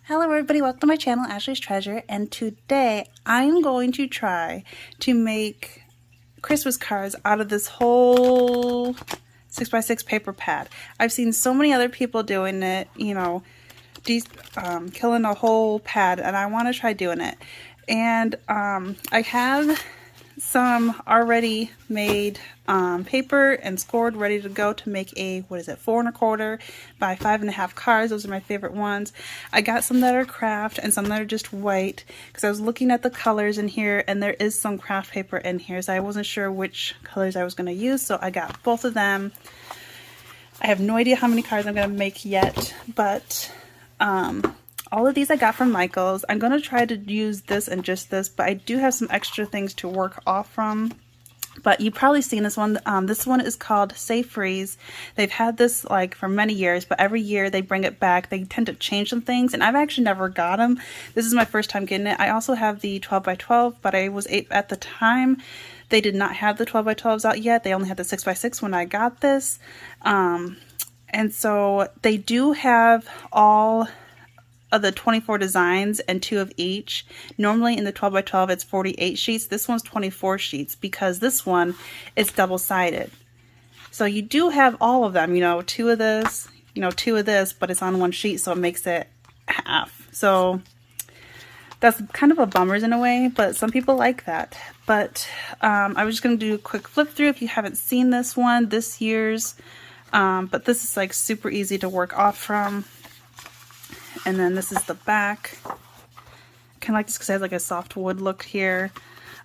Hello everybody, welcome to my channel, Ashley's Treasure, and today I'm going to try to make Christmas cards out of this whole 6x6 paper pad. I've seen so many other people doing it, killing a whole pad, and I want to try doing it. And I have some already made paper and scored, ready to go to make a, 4¼ by 5½ cards. Those are my favorite ones. I got some that are craft and some that are just white because I was looking at the colors in here and there is some craft paper in here, so I wasn't sure which colors I was going to use, so I got both of them. I have no idea how many cards I'm going to make yet, but all of these I got from Michael's. I'm going to try to use this and just this, but I do have some extra things to work off from. But you've probably seen this one. This one is called Safe Freeze. They've had this like for many years, but every year they bring it back. They tend to change some things, and I've actually never got them. This is my first time getting it. I also have the 12x12, but I was 8 at the time. They did not have the 12x12s out yet. They only had the 6x6 when I got this. And so they do have all of the 24 designs and 2 of each. Normally in the 12x12 it's 48 sheets. This one's 24 sheets because this one is double-sided. So you do have all of them, 2 of this, 2 of this, but it's on one sheet, so it makes it half. So that's kind of a bummer in a way, but some people like that. But I was just going to do a quick flip through if you haven't seen this one, this year's. But this is like super easy to work off from. And then this is the back. I kind of like this because it has like a soft wood look here.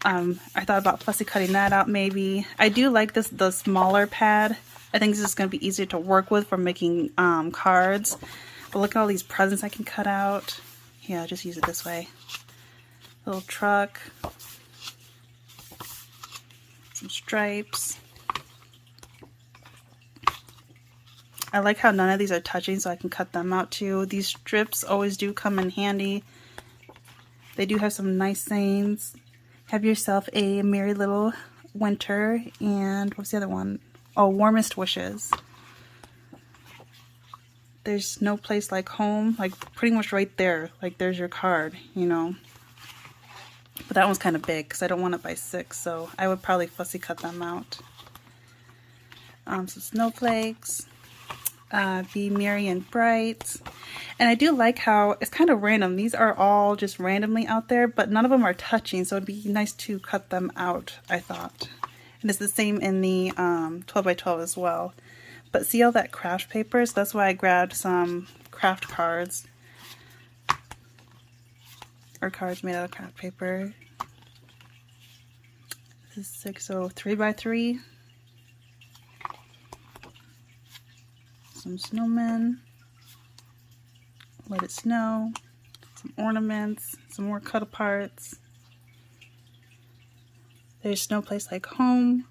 I thought about fussy cutting that out maybe. I do like the smaller pad. I think this is going to be easier to work with for making cards. But look at all these presents I can cut out. Yeah, just use it this way. Little truck. Some stripes. I like how none of these are touching, so I can cut them out too. These strips always do come in handy. They do have some nice sayings. Have yourself a merry little winter, and what's the other one? Oh, warmest wishes. There's no place like home, like pretty much right there. Like there's your card, But that one's kind of big because I don't want it by 6, so I would probably fussy cut them out. Some snowflakes. Be merry and bright. And I do like how it's kind of random. These are all just randomly out there, but none of them are touching, so it'd be nice to cut them out, I thought. And it's the same in the 12x12 as well. But see all that craft paper? So that's why I grabbed some craft cards. Or cards made out of craft paper. This is 3x3. Some snowmen, let it snow, some ornaments, some more cut aparts. There's no place like home.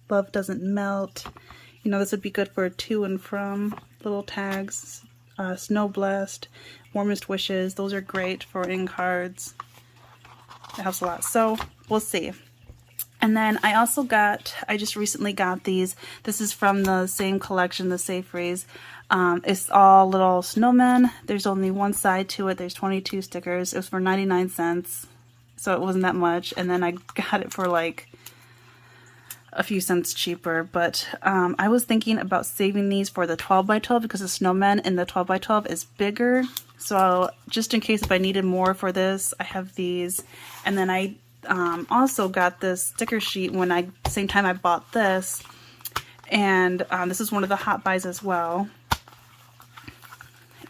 Love doesn't melt. This would be good for to and from little tags. Snow blessed, warmest wishes. Those are great for in cards. It helps a lot. So we'll see. And then I just recently got these. This is from the same collection, the Safe Freeze. It's all little snowmen. There's only one side to it. There's 22 stickers. It was for 99 cents, so it wasn't that much. And then I got it for like a few cents cheaper. But I was thinking about saving these for the 12x12 because the snowmen in the 12x12 is bigger. So just in case if I needed more for this, I have these. And then I also got this sticker sheet same time I bought this, and this is one of the hot buys as well.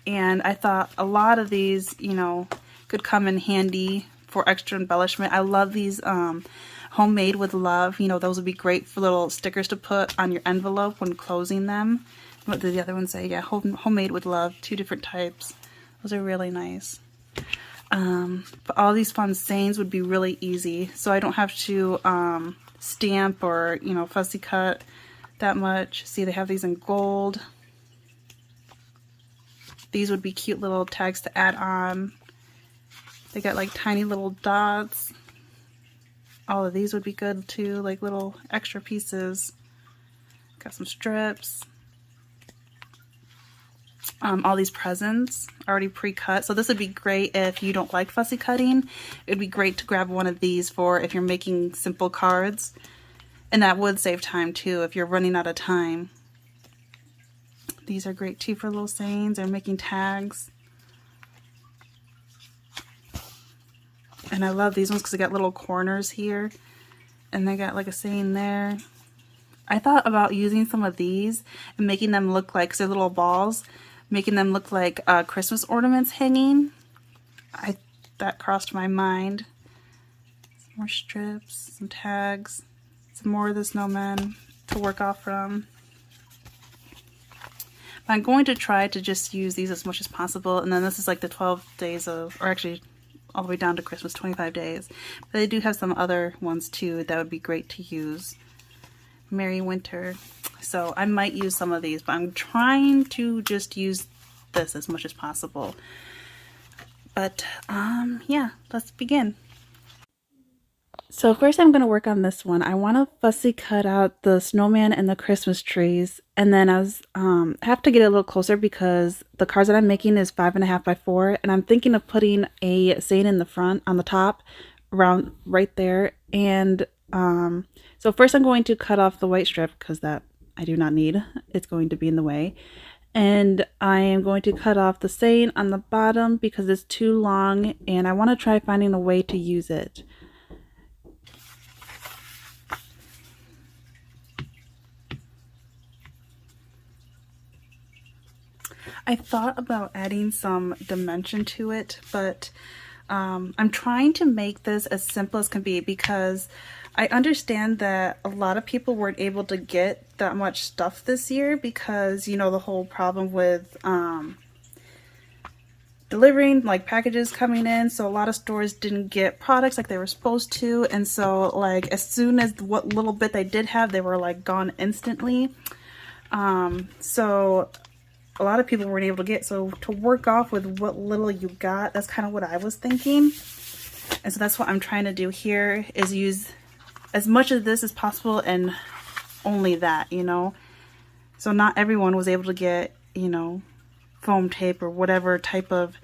And I thought a lot of these, could come in handy for extra embellishment. I love these homemade with love. Those would be great for little stickers to put on your envelope when closing them. What did the other one say? Yeah, homemade with love. 2 different types. Those are really nice. But all these fun sayings would be really easy, so I don't have to stamp or fussy cut that much. See, they have these in gold. These would be cute little tags to add on. They got like tiny little dots. All of these would be good too, like little extra pieces. Got some strips. all these presents already pre-cut. So this would be great if you don't like fussy cutting. It'd be great to grab one of these for if you're making simple cards. And that would save time too if you're running out of time. These are great too for little sayings or making tags. And I love these ones because they got little corners here. And they got like a saying there. I thought about using some of these and making them look like, 'cause they're little balls, making them look like Christmas ornaments hanging. That crossed my mind. Some more strips, some tags, some more of the snowmen to work off from. I'm going to try to just use these as much as possible, and then this is like the 12 days of, or actually all the way down to Christmas, 25 days. But they do have some other ones too that would be great to use. Merry Winter. So I might use some of these, but I'm trying to just use this as much as possible. But yeah, let's begin. So first I'm going to work on this one. I want to fussy cut out the snowman and the Christmas trees. And then I have to get a little closer because the cards that I'm making is 5.5 by 4. And I'm thinking of putting a saying in the front, on the top, around right there. And so first I'm going to cut off the white strip because that I do not need. It's going to be in the way. And I am going to cut off the saying on the bottom because it's too long. And I want to try finding a way to use it. I thought about adding some dimension to it, but I'm trying to make this as simple as can be because I understand that a lot of people weren't able to get that much stuff this year because, you know, the whole problem with delivering, like packages coming in. So a lot of stores didn't get products like they were supposed to. And so like as soon as what little bit they did have, they were like gone instantly. So a lot of people weren't able to get, so to work off with what little you got, that's kind of what I was thinking. And so that's what I'm trying to do here, is use as much of this as possible and only that, you know. So not everyone was able to get, you know, foam tape or whatever type of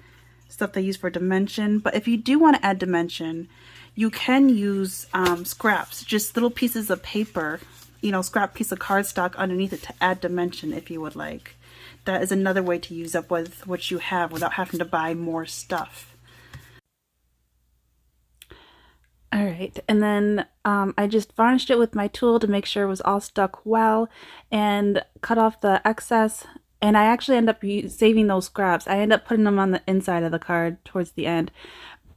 stuff they use for dimension. But if you do want to add dimension, you can use scraps, just little pieces of paper, you know, scrap piece of cardstock underneath it to add dimension if you would like. That is another way to use up with what you have without having to buy more stuff. All right, and then I just varnished it with my tool to make sure it was all stuck well and cut off the excess. And I actually end up saving those scraps. I end up putting them on the inside of the card towards the end.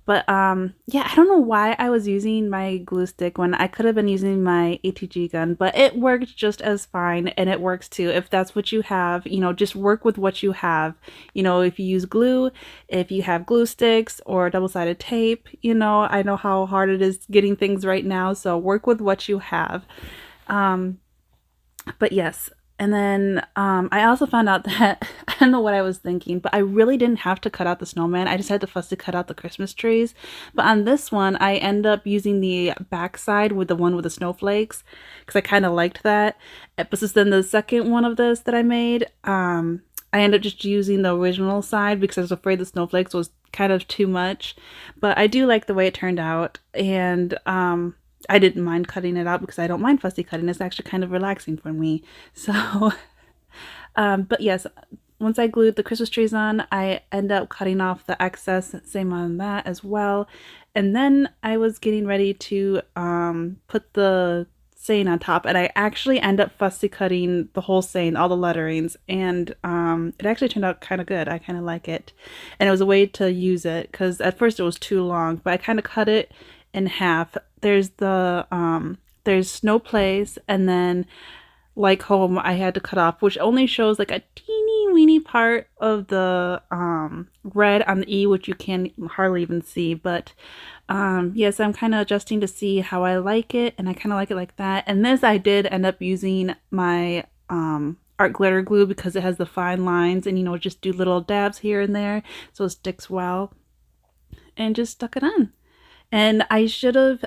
But yeah, I don't know why I was using my glue stick when I could have been using my ATG gun, but it worked just as fine, and it works too. If that's what you have, you know, just work with what you have. You know, if you use glue, if you have glue sticks or double-sided tape, you know, I know how hard it is getting things right now, so work with what you have. But yes. And then I also found out that, I don't know what I was thinking, but I really didn't have to cut out the snowman. I just had to fussy cut out the Christmas trees. But on this one, I end up using the back side with the one with the snowflakes because I kind of liked that. But since then the second one of this that I made, I ended up just using the original side because I was afraid the snowflakes was kind of too much. But I do like the way it turned out, and I didn't mind cutting it out because I don't mind fussy cutting. It's actually kind of relaxing for me. So, but yes, once I glued the Christmas trees on, I end up cutting off the excess, same on that as well. And then I was getting ready to put the saying on top, and I actually end up fussy cutting the whole saying, all the letterings, and it actually turned out kind of good. I kind of like it. And it was a way to use it because at first it was too long, but I kind of cut it in half. There's the there's Snow Place, and then Like Home I had to cut off, which only shows like a teeny weeny part of the red on the E, which you can hardly even see. But yes, I'm kind of adjusting to see how I like it, and I kind of like it like that. And this I did end up using my art glitter glue because it has the fine lines, and you know, just do little dabs here and there so it sticks well, and just stuck it on. And I should have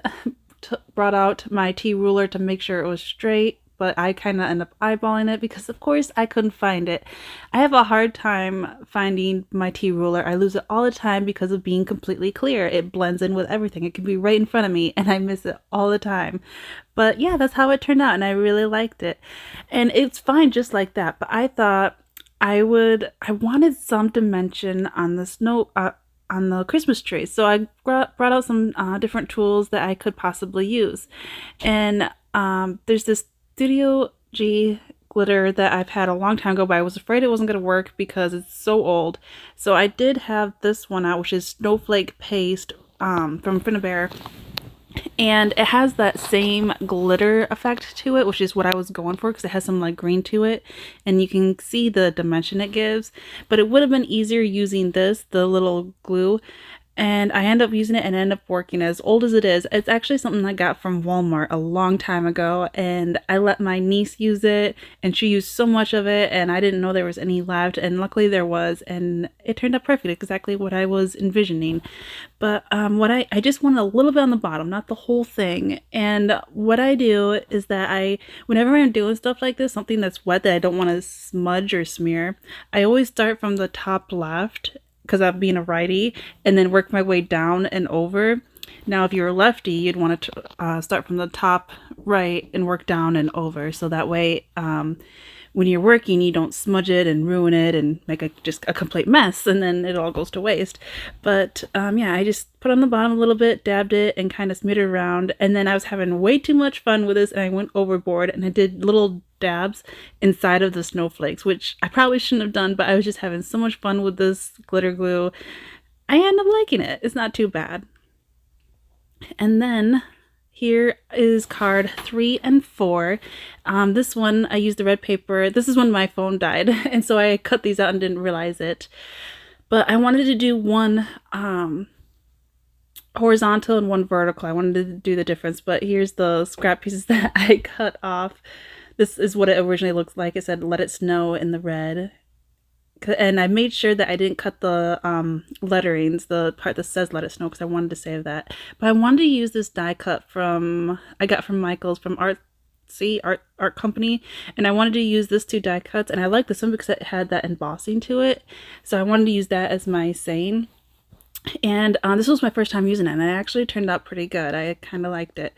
brought out my T ruler to make sure it was straight, but I kind of end up eyeballing it because of course I couldn't find it. I have a hard time finding my tea ruler. I lose it all the time because of being completely clear. It blends in with everything. It can be right in front of me and I miss it all the time. But yeah, that's how it turned out and I really liked it. And it's fine just like that, but I thought I wanted some dimension on the snow, on the Christmas tree. So I brought out some different tools that I could possibly use. And there's this Studio G glitter that I've had a long time ago, but I was afraid it wasn't going to work because it's so old. So I did have this one out, which is Snowflake Paste from Finnabair. And it has that same glitter effect to it, which is what I was going for because it has some like green to it and you can see the dimension it gives. But it would have been easier using this, the little glue, and I end up using it and end up working. As old as it is, it's actually something I got from Walmart a long time ago, and I let my niece use it and she used so much of it and I didn't know there was any left, and luckily there was, and it turned out perfect, exactly what I was envisioning. But what I just want a little bit on the bottom, not the whole thing. And what I do is that whenever I'm doing stuff like this, something that's wet that I don't want to smudge or smear, I always start from the top left because I'm being a righty, and then work my way down and over. Now, if you're a lefty, you'd want to start from the top right and work down and over. So that way, when you're working, you don't smudge it and ruin it and make just a complete mess, and then it all goes to waste. But yeah, I just put on the bottom a little bit, dabbed it, and kind of smeared it around. And then I was having way too much fun with this, and I went overboard, and I did little dabs inside of the snowflakes, which I probably shouldn't have done, but I was just having so much fun with this glitter glue. I end up liking it. It's not too bad. And then here is card 3 and 4. This one, I used the red paper. This is when my phone died, and so I cut these out and didn't realize it. But I wanted to do one horizontal and one vertical. I wanted to do the difference, but here's the scrap pieces that I cut off. This is what it originally looks like. It said "Let It Snow" in the red. And I made sure that I didn't cut the letterings, the part that says "Let It Snow," because I wanted to save that. But I wanted to use this die cut I got from Michael's, from Art Company, and I wanted to use this 2 die cuts, and I like this one because it had that embossing to it. So I wanted to use that as my saying. And this was my first time using it, and it actually turned out pretty good. I kind of liked it.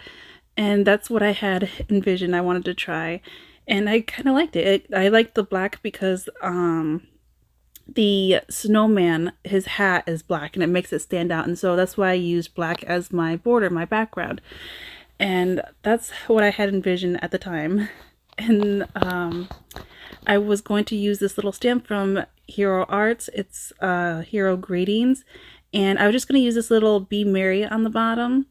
And that's what I had envisioned I wanted to try. And I kind of liked it. I liked the black because the snowman, his hat is black and it makes it stand out. And so that's why I used black as my border, my background. And that's what I had envisioned at the time. And I was going to use this little stamp from Hero Arts. It's Hero Greetings. And I was just going to use this little Be Merry on the bottom.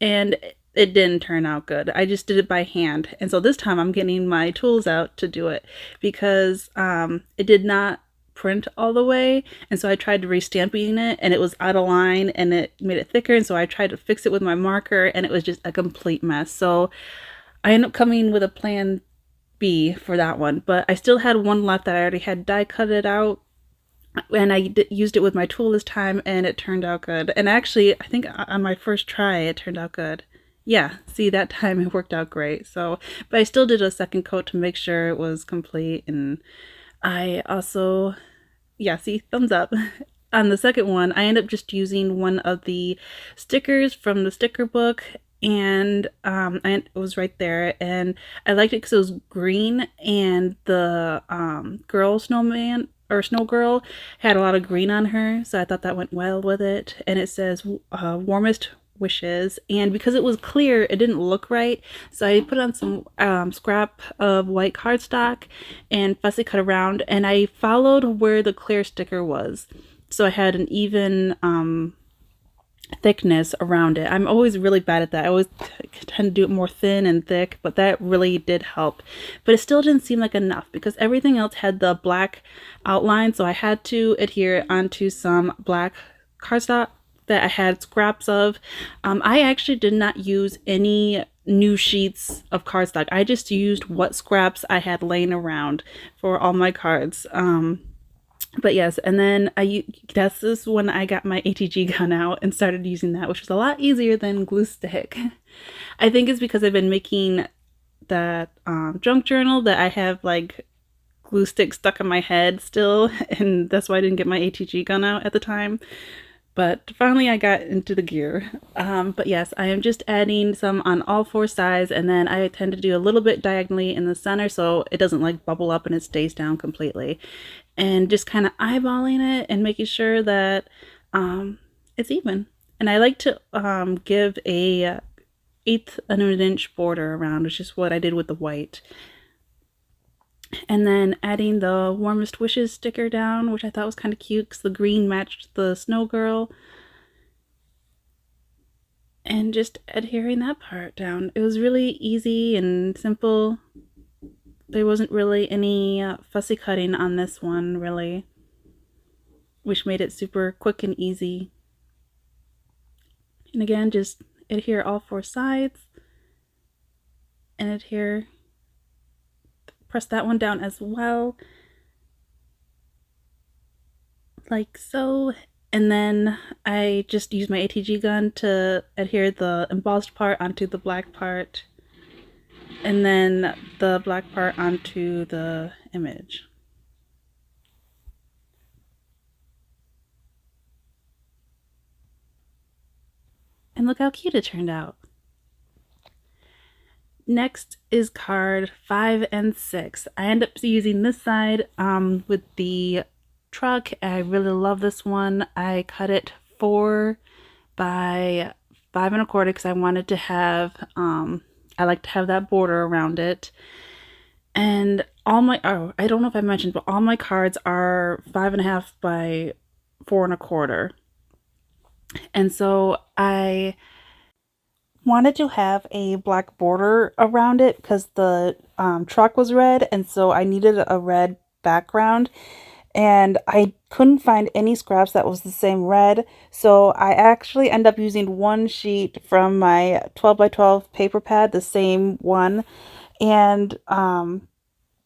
And it didn't turn out good. I just did it by hand. And so this time I'm getting my tools out to do it because it did not print all the way. And so I tried to re-stamping it and it was out of line and it made it thicker. And so I tried to fix it with my marker and it was just a complete mess. So I ended up coming with a plan B for that one. But I still had one left that I already had die cut it out. And I used it with my tool this time and it turned out good. And actually, I think on my first try, it turned out good. Yeah, see, that time it worked out great. So, but I still did a second coat to make sure it was complete. And I also, yeah, see, thumbs up. On the second one, I ended up just using one of the stickers from the sticker book, and it was right there, and I liked it because it was green, and the girl snowman or snow girl had a lot of green on her, so I thought that went well with it. And it says warmest wishes, and because it was clear it didn't look right, so I put on some scrap of white cardstock and fussy cut around, and I followed where the clear sticker was, so I had an even thickness around it. I'm always really bad at that. I always tend to do it more thin and thick, but that really did help. But it still didn't seem like enough because everything else had the black outline, so I had to adhere onto some black cardstock that I had scraps of. I actually did not use any new sheets of cardstock. I just used what scraps I had laying around for all my cards. But yes, and then this is when I got my ATG gun out and started using that, which was a lot easier than glue stick. I think it's because I've been making that junk journal that I have like glue stick stuck in my head still, and that's why I didn't get my ATG gun out at the time. But finally I got into the gear. But yes, I am just adding some on all four sides, and then I tend to do a little bit diagonally in the center so it doesn't like bubble up and it stays down completely. And just kind of eyeballing it and making sure that it's even. And I like to give a 1/8 of an inch border around, which is what I did with the white. And then adding the Warmest Wishes sticker down, which I thought was kind of cute because the green matched the snow girl. And just adhering that part down. It was really easy and simple. There wasn't really any fussy cutting on this one, really, which made it super quick and easy. And again, just adhere all four sides and adhere. Press that one down as well, like so. And then I just use my ATG gun to adhere the embossed part onto the black part, and then the black part onto the image. And look how cute it turned out. Next is card 5 and 6. I end up using this side with the truck. I really love this one. I cut it 4 by 5 1/4 because I wanted to have, I like to have that border around it. And all my, I don't know if I mentioned, but all my cards are 5 1/2 by 4 1/4. And so I wanted to have a black border around it because the truck was red, and so I needed a red background, and I couldn't find any scraps that was the same red, so I actually end up using one sheet from my 12 by 12 paper pad, the same one, and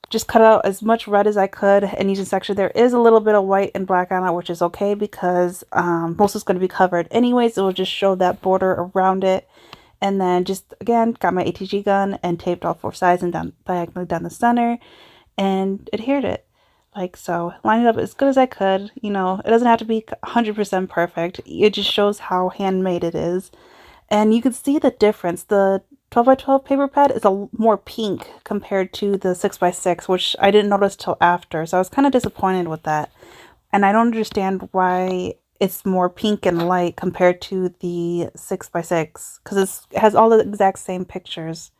just cut out as much red as I could and use a section. There is a little bit of white and black on it, which is okay because most is going to be covered anyways. It will just show that border around it. And then just, again, got my ATG gun and taped all four sides and down diagonally down the center and adhered it. Like so. Lined it up as good as I could. You know, it doesn't have to be 100% perfect. It just shows how handmade it is. And you can see the difference. The 12 by 12 paper pad is a more pink compared to the 6 by 6, which I didn't notice till after. So I was kind of disappointed with that. And I don't understand why it's more pink and light compared to the 6 by 6 because it has all the exact same pictures.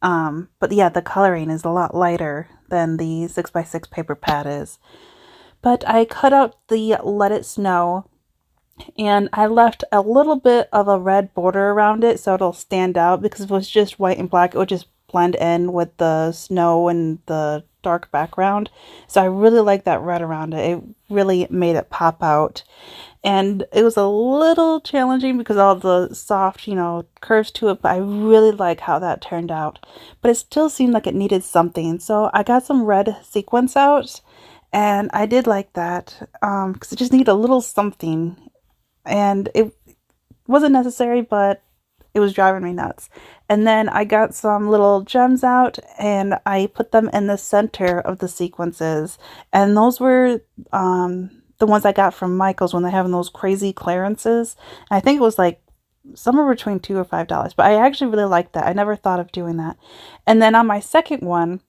But yeah, the coloring is a lot lighter than the 6 by 6 paper pad is. But I cut out the Let It Snow, and I left a little bit of a red border around it so it'll stand out, because if it was just white and black, it would just blend in with the snow and the dark background. So I really like that red around it. It really made it pop out. And it was a little challenging because all the soft, you know, curves to it, but I really like how that turned out. But it still seemed like it needed something. So I got some red sequins out, and I did like that because it just needed a little something. And it wasn't necessary, but it was driving me nuts. And then I got some little gems out and I put them in the center of the sequences. And those were the ones I got from Michael's when they have those crazy clearances. And I think it was like somewhere between $2 or $5. But I actually really liked that. I never thought of doing that. And then on my second one,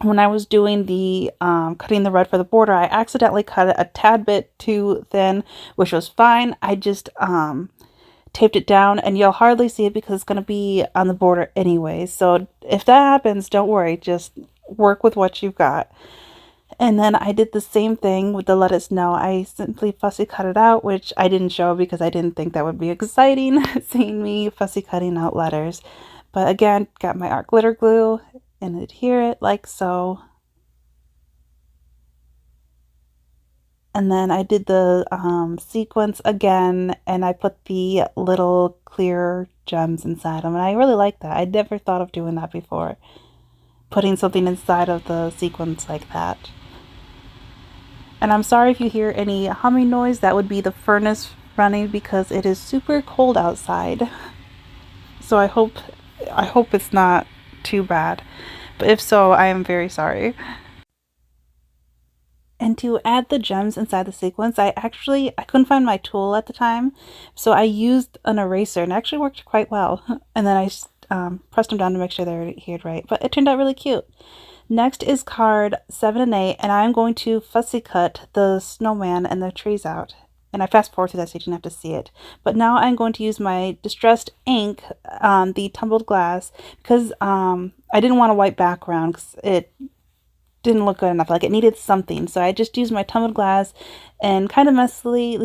when I was doing the cutting the red for the border, I accidentally cut it a tad bit too thin, which was fine. I just taped it down, and you'll hardly see it because it's going to be on the border anyway. So if that happens, don't worry. Just work with what you've got. And then I did the same thing with the Let It Snow. I simply fussy cut it out, which I didn't show because I didn't think that would be exciting, seeing me fussy cutting out letters. But again, got my art glitter glue and adhere it like so. And then I did the sequence again, and I put the little clear gems inside them. And I really like that. I'd never thought of doing that before. Putting something inside of the sequence like that. And I'm sorry if you hear any humming noise. That would be the furnace running because it is super cold outside. So I hope it's not too bad. But if so, I am very sorry. And to add the gems inside the sequence, I couldn't find my tool at the time, so I used an eraser and it actually worked quite well. And then I pressed them down to make sure they're adhered right, but it turned out really cute. Next is card 7 and 8, and I'm going to fussy cut the snowman and the trees out. And I fast forward through that so you didn't have to see it. But now I'm going to use my distressed ink on the tumbled glass because I didn't want a white background because it didn't look good enough. Like it needed something. So I just used my tumbled glass and kind of messily,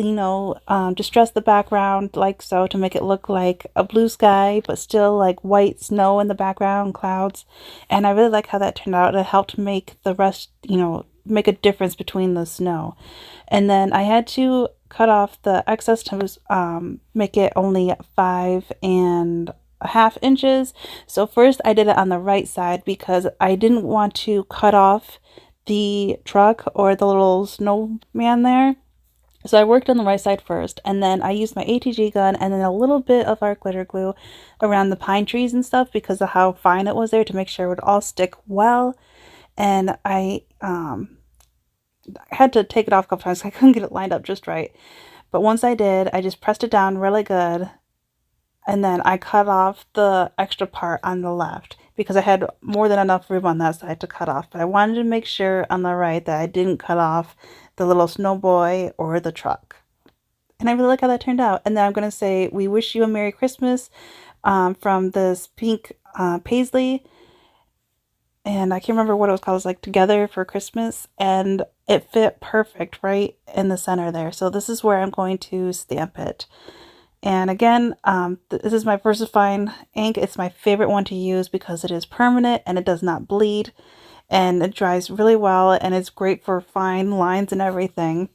distress the background like so to make it look like a blue sky, but still like white snow in the background, clouds. And I really like how that turned out. It helped make the rest, make a difference between the snow. And then I had to cut off the excess to make it only 5.5 inches. So first I did it on the right side because I didn't want to cut off the truck or the little snowman there. So I worked on the right side first, and then I used my ATG gun and then a little bit of our glitter glue around the pine trees and stuff because of how fine it was there to make sure it would all stick well. And I had to take it off a couple times. I couldn't get it lined up just right. But once I did, I just pressed it down really good. And then I cut off the extra part on the left because I had more than enough room on that side to cut off. But I wanted to make sure on the right that I didn't cut off the little snow boy or the truck. And I really like how that turned out. And then I'm going to say, "We wish you a Merry Christmas" from this pink paisley. And I can't remember what it was called. It was like Together for Christmas. And it fit perfect right in the center there. So this is where I'm going to stamp it. And again, this is my VersaFine ink. It's my favorite one to use because it is permanent and it does not bleed. And it dries really well. And it's great for fine lines and everything.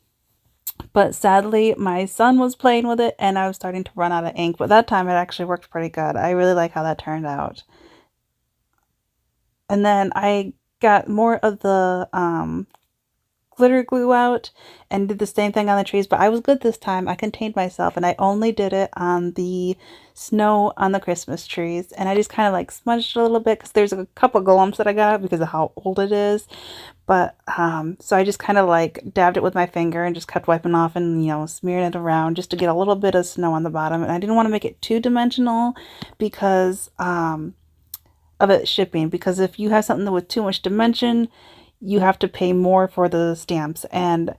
But sadly, my son was playing with it and I was starting to run out of ink. But that time it actually worked pretty good. I really like how that turned out. And then I got more of the glitter glue out and did the same thing on the trees, but I was good this time. I contained myself and I only did it on the snow on the Christmas trees. And I just kind of like smudged a little bit because there's a couple glumps that I got because of how old it is. But so I just kind of like dabbed it with my finger and just kept wiping off and smearing it around just to get a little bit of snow on the bottom. And I didn't want to make it too dimensional because of it shipping, because if you have something with too much dimension, you have to pay more for the stamps. And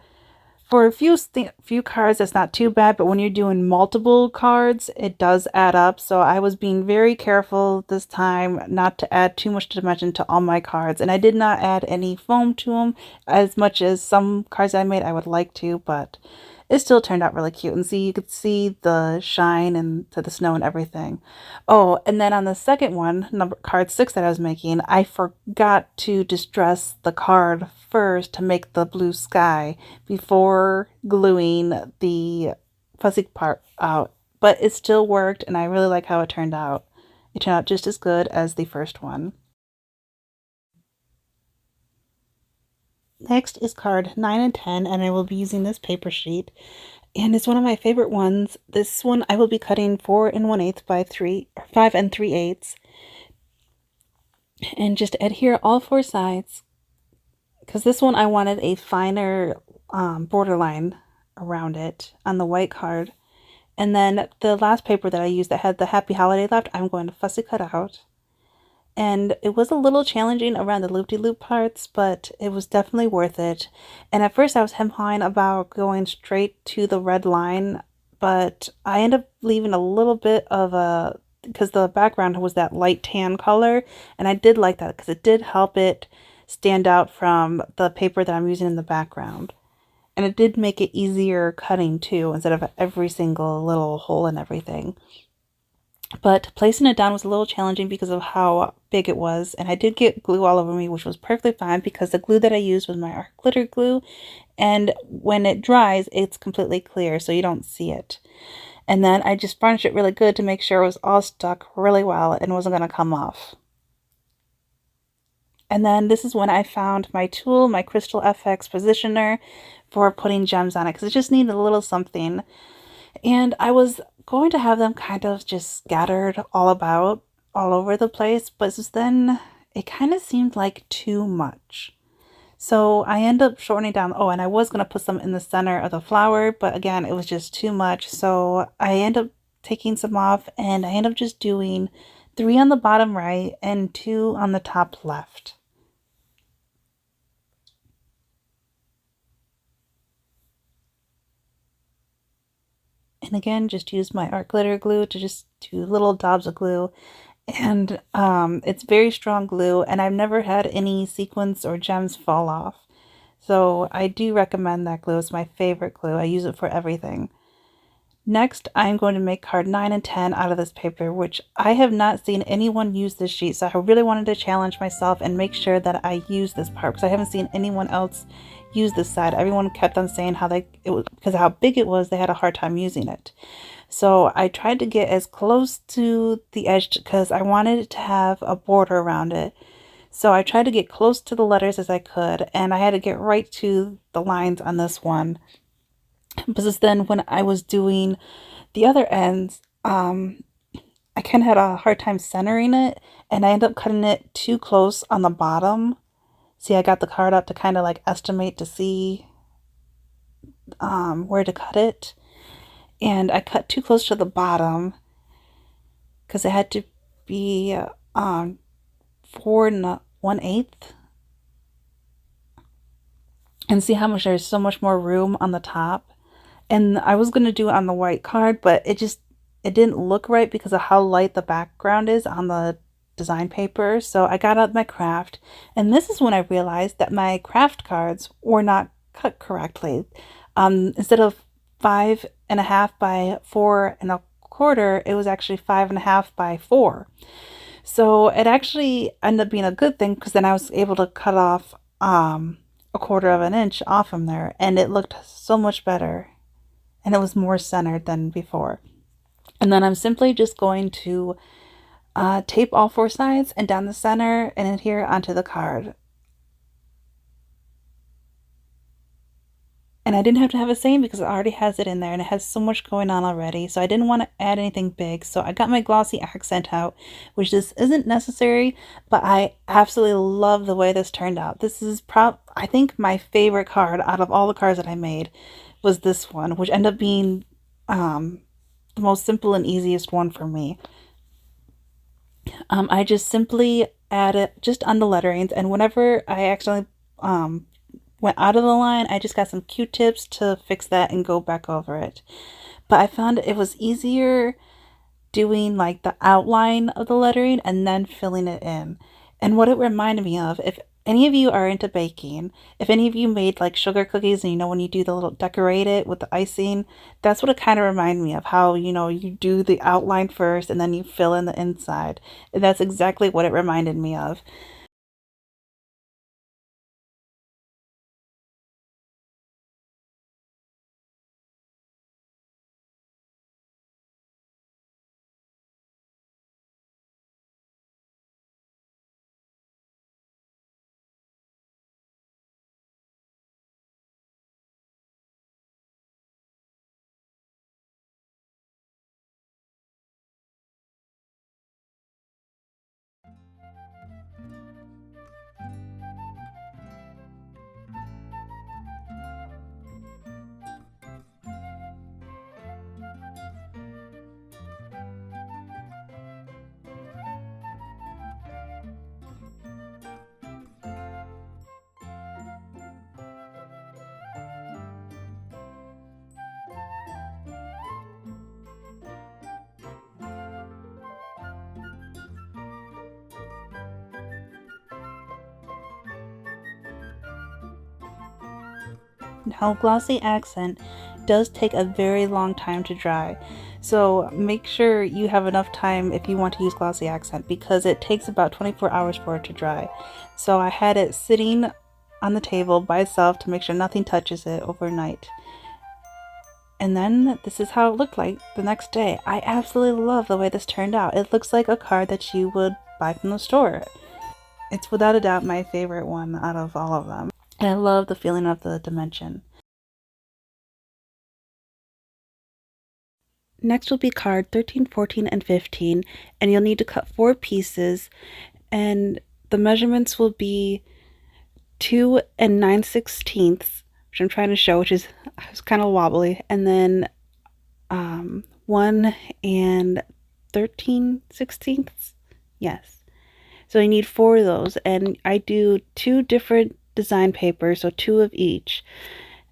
for a few cards, that's not too bad, but when you're doing multiple cards, it does add up. So I was being very careful this time not to add too much dimension to all my cards. And I did not add any foam to them as much as some cards I made I would like to, but it still turned out really cute. And see, you could see the shine and to the snow and everything. Oh, and then on the second one, card 6 that I was making, I forgot to distress the card first to make the blue sky before gluing the fuzzy part out. But it still worked, and I really like how it turned out. It turned out just as good as the first one. Next is card 9 and 10, and I will be using this paper sheet. And it's one of my favorite ones. This one I will be cutting 4 1/8 by 5 3/8. And just adhere all 4 sides. Because this one I wanted a finer borderline around it on the white card. And then the last paper that I used that had the Happy Holiday left, I'm going to fussy cut out. And it was a little challenging around the loop-de-loop parts, but it was definitely worth it. And at first I was hem-hawing about going straight to the red line, but I ended up leaving a little bit of a, because the background was that light tan color, and I did like that because it did help it stand out from the paper that I'm using in the background. And it did make it easier cutting too, instead of every single little hole and everything. But placing it down was a little challenging because of how big it was. And I did get glue all over me, which was perfectly fine because the glue that I used was my art glitter glue. And when it dries, it's completely clear, so you don't see it. And then I just varnished it really good to make sure it was all stuck really well and wasn't going to come off. And then this is when I found my tool, my Crystal FX positioner for putting gems on it because it just needed a little something. And I was going to have them kind of just scattered all about, all over the place, but then it kind of seemed like too much. So I end up shortening down. Oh, and I was going to put some in the center of the flower, but again, it was just too much. So I end up taking some off and I end up just doing 3 on the bottom right and 2 on the top left. And again, just use my art glitter glue to just do little dobs of glue. And it's very strong glue, and I've never had any sequins or gems fall off. So I do recommend that glue. It's my favorite glue. I use it for everything. Next, I'm going to make card 9 and 10 out of this paper, which I have not seen anyone use this sheet, so I really wanted to challenge myself and make sure that I use this part, because I haven't seen anyone else use this side. Everyone kept on saying how because of how big it was, they had a hard time using it. So I tried to get as close to the edge because I wanted it to have a border around it. So I tried to get close to the letters as I could, and I had to get right to the lines on this one. But then when I was doing the other ends, I kind of had a hard time centering it, and I ended up cutting it too close on the bottom. See, I got the card up to kind of like estimate to see where to cut it, and I cut too close to the bottom because it had to be 4 1/8. And see how much there's so much more room on the top. And I was going to do it on the white card, but it didn't look right because of how light the background is on the design paper. So I got out my craft, and this is when I realized that my craft cards were not cut correctly. Instead of 5.5 by 4.25, it was actually 5.5 by 4. So it actually ended up being a good thing because then I was able to cut off 1/4 of an inch off from there, and it looked so much better, and it was more centered than before. And then I'm simply just going to tape all 4 sides and down the center and adhere onto the card. And I didn't have to have a seam because it already has it in there and it has so much going on already. So I didn't want to add anything big. So I got my glossy accent out, which this isn't necessary, but I absolutely love the way this turned out. This is I think my favorite card out of all the cards that I made was this one, which ended up being the most simple and easiest one for me. I just simply add it just on the letterings, and whenever I accidentally went out of the line, I just got some Q-tips to fix that and go back over it. But I found it was easier doing like the outline of the lettering and then filling it in. And what it reminded me of, if any of you are into baking, if any of you made like sugar cookies and when you do the little decorate it with the icing, that's what it kind of reminded me of, how you do the outline first and then you fill in the inside. And that's exactly what it reminded me of. Now, glossy accent does take a very long time to dry, so make sure you have enough time if you want to use glossy accent, because it takes about 24 hours for it to dry. So I had it sitting on the table by itself to make sure nothing touches it overnight. And then this is how it looked like the next day. I absolutely love the way this turned out. It looks like a card that you would buy from the store. It's without a doubt my favorite one out of all of them. And I love the feeling of the dimension. Next will be card 13, 14, and 15, and you'll need to cut 4 pieces, and the measurements will be 2 and 9/16, which I'm trying to show, which is kind of wobbly, and then 1 and 13/16. Yes. So you need 4 of those, and I do 2 different design papers, so 2 of each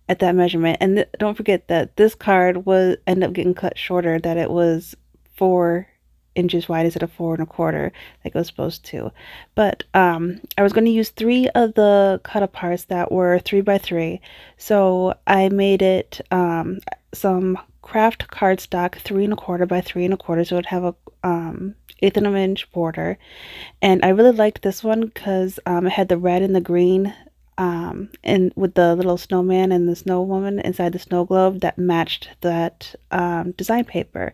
at that measurement. And don't forget that this card was end up getting cut shorter, that it was 4 inches wide instead of 4 1/4 like it was supposed to. But I was going to use 3 of the cut aparts that were 3 by 3, so I made it some craft cardstock 3 1/4 by 3 1/4, so it would have a 1/8 of an inch border. And I really liked this one because it had the red and the green, and with the little snowman and the snow woman inside the snow globe that matched that design paper.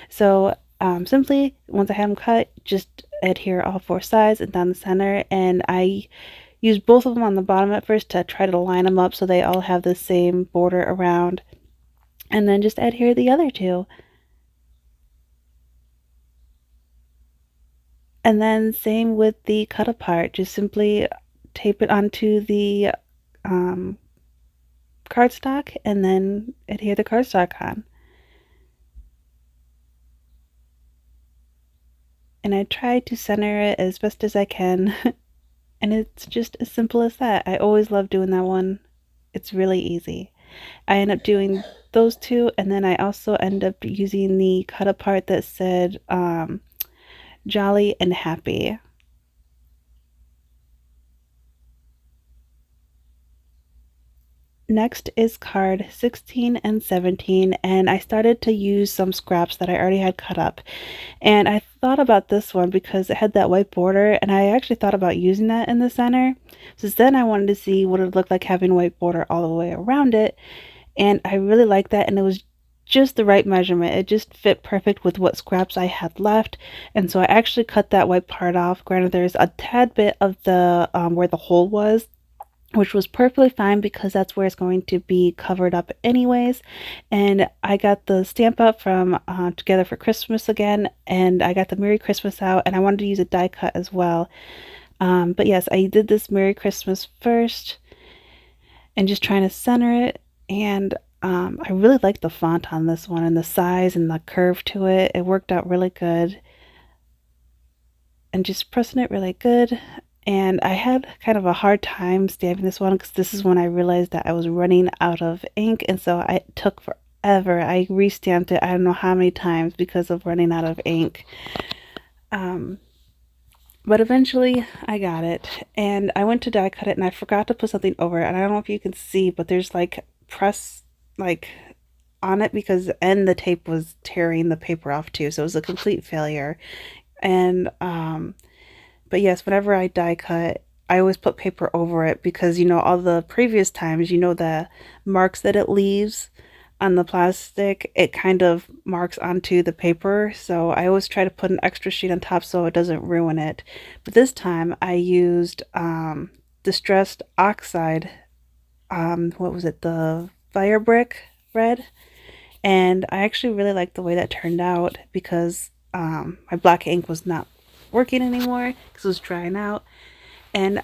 So simply, once I have them cut, just adhere all 4 sides and down the center, and I use both of them on the bottom at first to try to line them up so they all have the same border around, and then just adhere the other 2. And then same with the cut apart, just simply tape it onto the cardstock and then adhere the cardstock on. And I try to center it as best as I can. And it's just as simple as that. I always love doing that one. It's really easy. I end up doing those 2, and then I also end up using the cut apart that said jolly and happy. Next is card 16 and 17, and I started to use some scraps that I already had cut up. And I thought about this one because it had that white border, and I actually thought about using that in the center. Since then I wanted to see what it would look like having white border all the way around it, and I really liked that, and it was just the right measurement. It just fit perfect with what scraps I had left, and so I actually cut that white part off. Granted, there's a tad bit of the where the hole was, which was perfectly fine because that's where it's going to be covered up anyways. And I got the stamp out from Together for Christmas again, and I got the Merry Christmas out, and I wanted to use a die cut as well. But yes, I did this Merry Christmas first and just trying to center it, and I really like the font on this one and the size and the curve to it. It worked out really good, and just pressing it really good. And I had kind of a hard time stamping this one because this is when I realized that I was running out of ink, and so it took forever. I re-stamped it I don't know how many times because of running out of ink. But eventually I got it, and I went to die cut it, and I forgot to put something over it, and I don't know if you can see, but there's like press like on it because the tape was tearing the paper off too, so it was a complete failure. And but yes, whenever I die cut, I always put paper over it because, all the previous times, the marks that it leaves on the plastic, it kind of marks onto the paper. So I always try to put an extra sheet on top so it doesn't ruin it. But this time I used Distressed Oxide, what was it, the Fire Brick Red. And I actually really liked the way that turned out because my black ink was not working anymore because it was drying out. And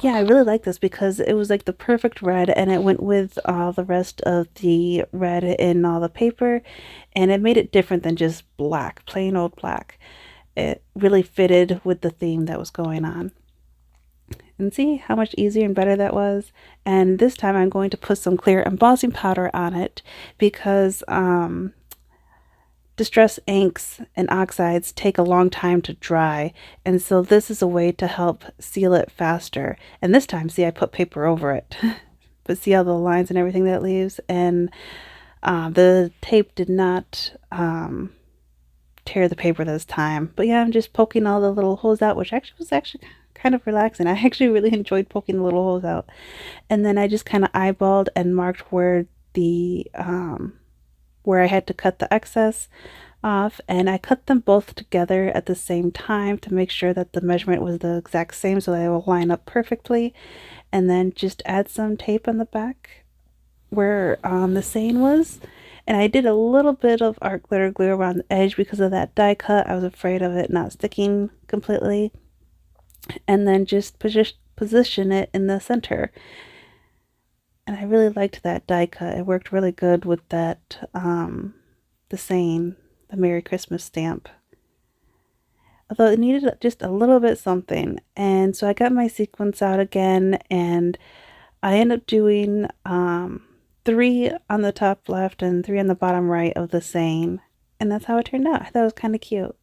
yeah, I really like this because it was like the perfect red, and it went with all the rest of the red in all the paper, and it made it different than just black, plain old black. It really fitted with the theme that was going on. And see how much easier and better that was. And this time I'm going to put some clear embossing powder on it because distress inks and oxides take a long time to dry, and so this is a way to help seal it faster. And this time, see, I put paper over it. But see all the lines and everything that it leaves, and the tape did not tear the paper this time. But yeah, I'm just poking all the little holes out, which actually was kind of relaxing. I actually really enjoyed poking the little holes out. And then I just kind of eyeballed and marked where the where I had to cut the excess off, and I cut them both together at the same time to make sure that the measurement was the exact same so they will line up perfectly. And then just add some tape on the back where the saying was, And I did a little bit of art glitter glue around the edge because of that die cut. I was afraid of it not sticking completely. And then just position it in the center. And I really liked that die cut. It worked really good with that, the saying, the Merry Christmas stamp. Although it needed just a little bit something. And so I got my sequins out again, and I ended up doing 3 on the top left and 3 on the bottom right of the saying. And that's how it turned out. I thought it was kind of cute.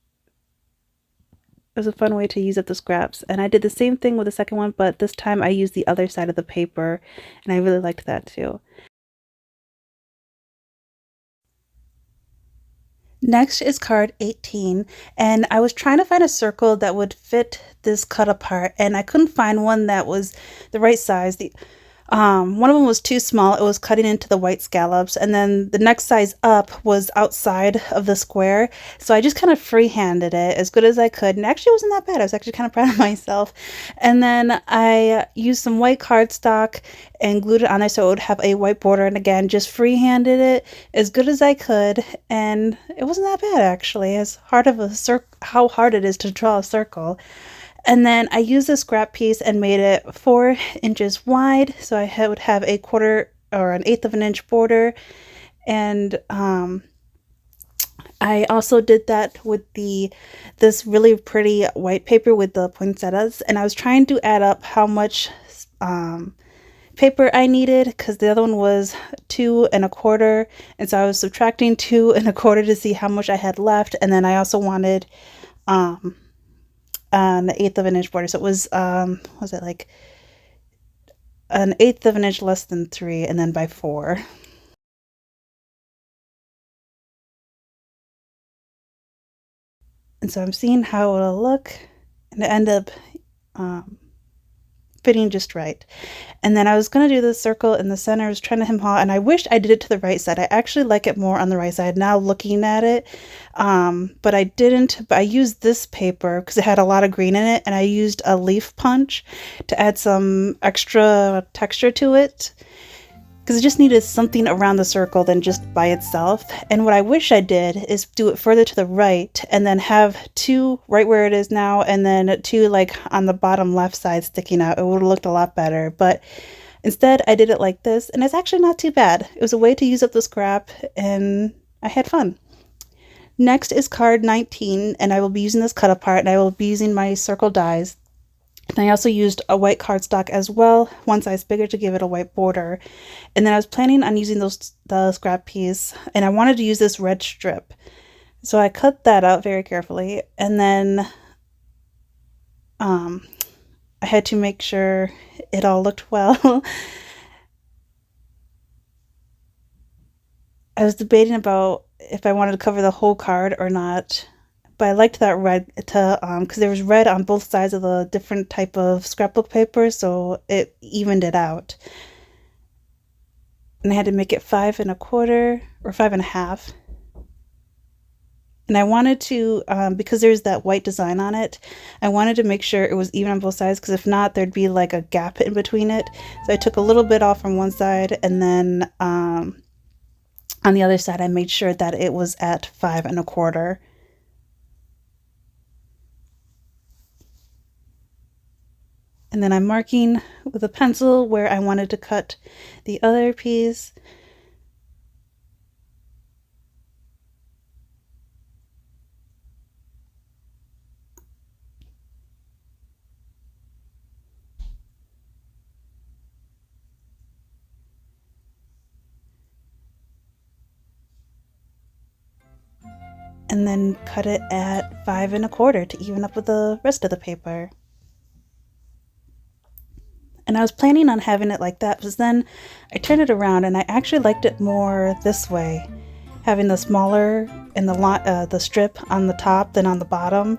It was a fun way to use up the scraps. And I did the same thing with the second one, but this time I used the other side of the paper, and I really liked that too. Next is card 18, and I was trying to find a circle that would fit this cut apart, and I couldn't find one that was the right size. One of them was too small. It was cutting into the white scallops, and then the next size up was outside of the square. So I just kind of freehanded it as good as I could, and actually it wasn't that bad. I was actually kind of proud of myself. And then I used some white cardstock and glued it on there so it would have a white border, and again just freehanded it as good as I could, and it wasn't that bad actually. As hard of a how hard it is to draw a circle. And then I used a scrap piece and made it 4 inches wide, so I would have a quarter or an eighth of an inch border. And I also did that with this really pretty white paper with the poinsettias, and I was trying to add up how much paper I needed because the other one was 2 1/4, and so I was subtracting 2 1/4 to see how much I had left. And then I also wanted an eighth of an inch border, so it was it like an eighth of an inch less than 3, and then by 4. And so I'm seeing how it'll look, and it ended up fitting just right. And then I was going to do the circle in the center. I was trying to hem haw, and I wish I did it to the right side. I actually like it more on the right side now looking at it. But I didn't. But I used this paper because it had a lot of green in it, and I used a leaf punch to add some extra texture to it, because it just needed something around the circle than just by itself. And what I wish I did is do it further to the right and then have 2 right where it is now, and then 2 like on the bottom left side sticking out. It would have looked a lot better, but instead I did it like this, and it's actually not too bad. It was a way to use up the scrap, and I had fun. Next is card 19, and I will be using this cut apart, and I will be using my circle dies. And I also used a white cardstock as well, one size bigger to give it a white border. And then I was planning on using the scrap piece, and I wanted to use this red strip. So I cut that out very carefully, and then I had to make sure it all looked well. I was debating about if I wanted to cover the whole card or not, but I liked that red because there was red on both sides of the different type of scrapbook paper, so it evened it out. And I had to make it 5 1/4 or 5 1/2. And I wanted to, because there's that white design on it, I wanted to make sure it was even on both sides, because if not, there'd be like a gap in between it. So I took a little bit off from one side, and then on the other side, I made sure that it was at 5 1/4. And then I'm marking with a pencil where I wanted to cut the other piece. And then cut it at 5 1/4 to even up with the rest of the paper. And I was planning on having it like that, but then I turned it around and I actually liked it more this way, having the smaller and the strip on the top than on the bottom.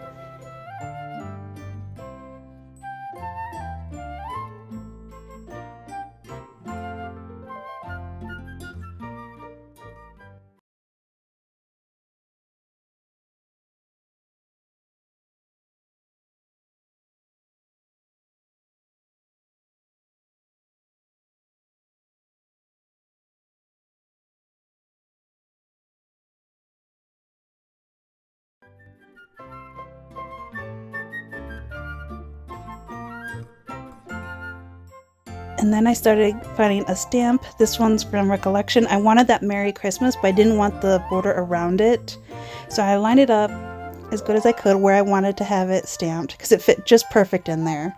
And then I started finding a stamp. This one's from Recollection. I wanted that Merry Christmas, but I didn't want the border around it. So I lined it up as good as I could where I wanted to have it stamped because it fit just perfect in there.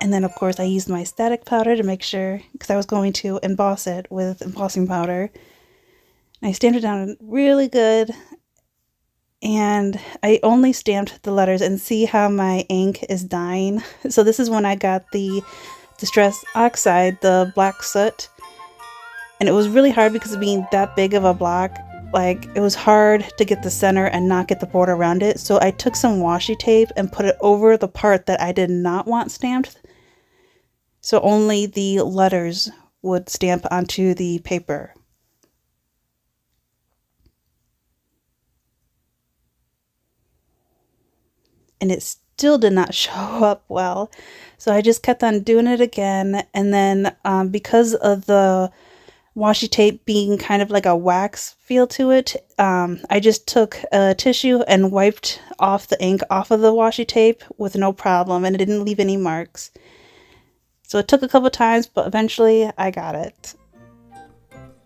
And then of course I used my static powder to make sure, because I was going to emboss it with embossing powder. And I stamped it down really good, and I only stamped the letters, and see how my ink is dying. So this is when I got the Distress Oxide, the black soot. And it was really hard because of being that big of a block. Like, it was hard to get the center and not get the border around it. So I took some washi tape and put it over the part that I did not want stamped. So only the letters would stamp onto the paper. And it still did not show up well. So I just kept on doing it again. And then because of the washi tape being kind of like a wax feel to it, I just took a tissue and wiped off the ink off of the washi tape with no problem, and it didn't leave any marks. So it took a couple times, but eventually I got it.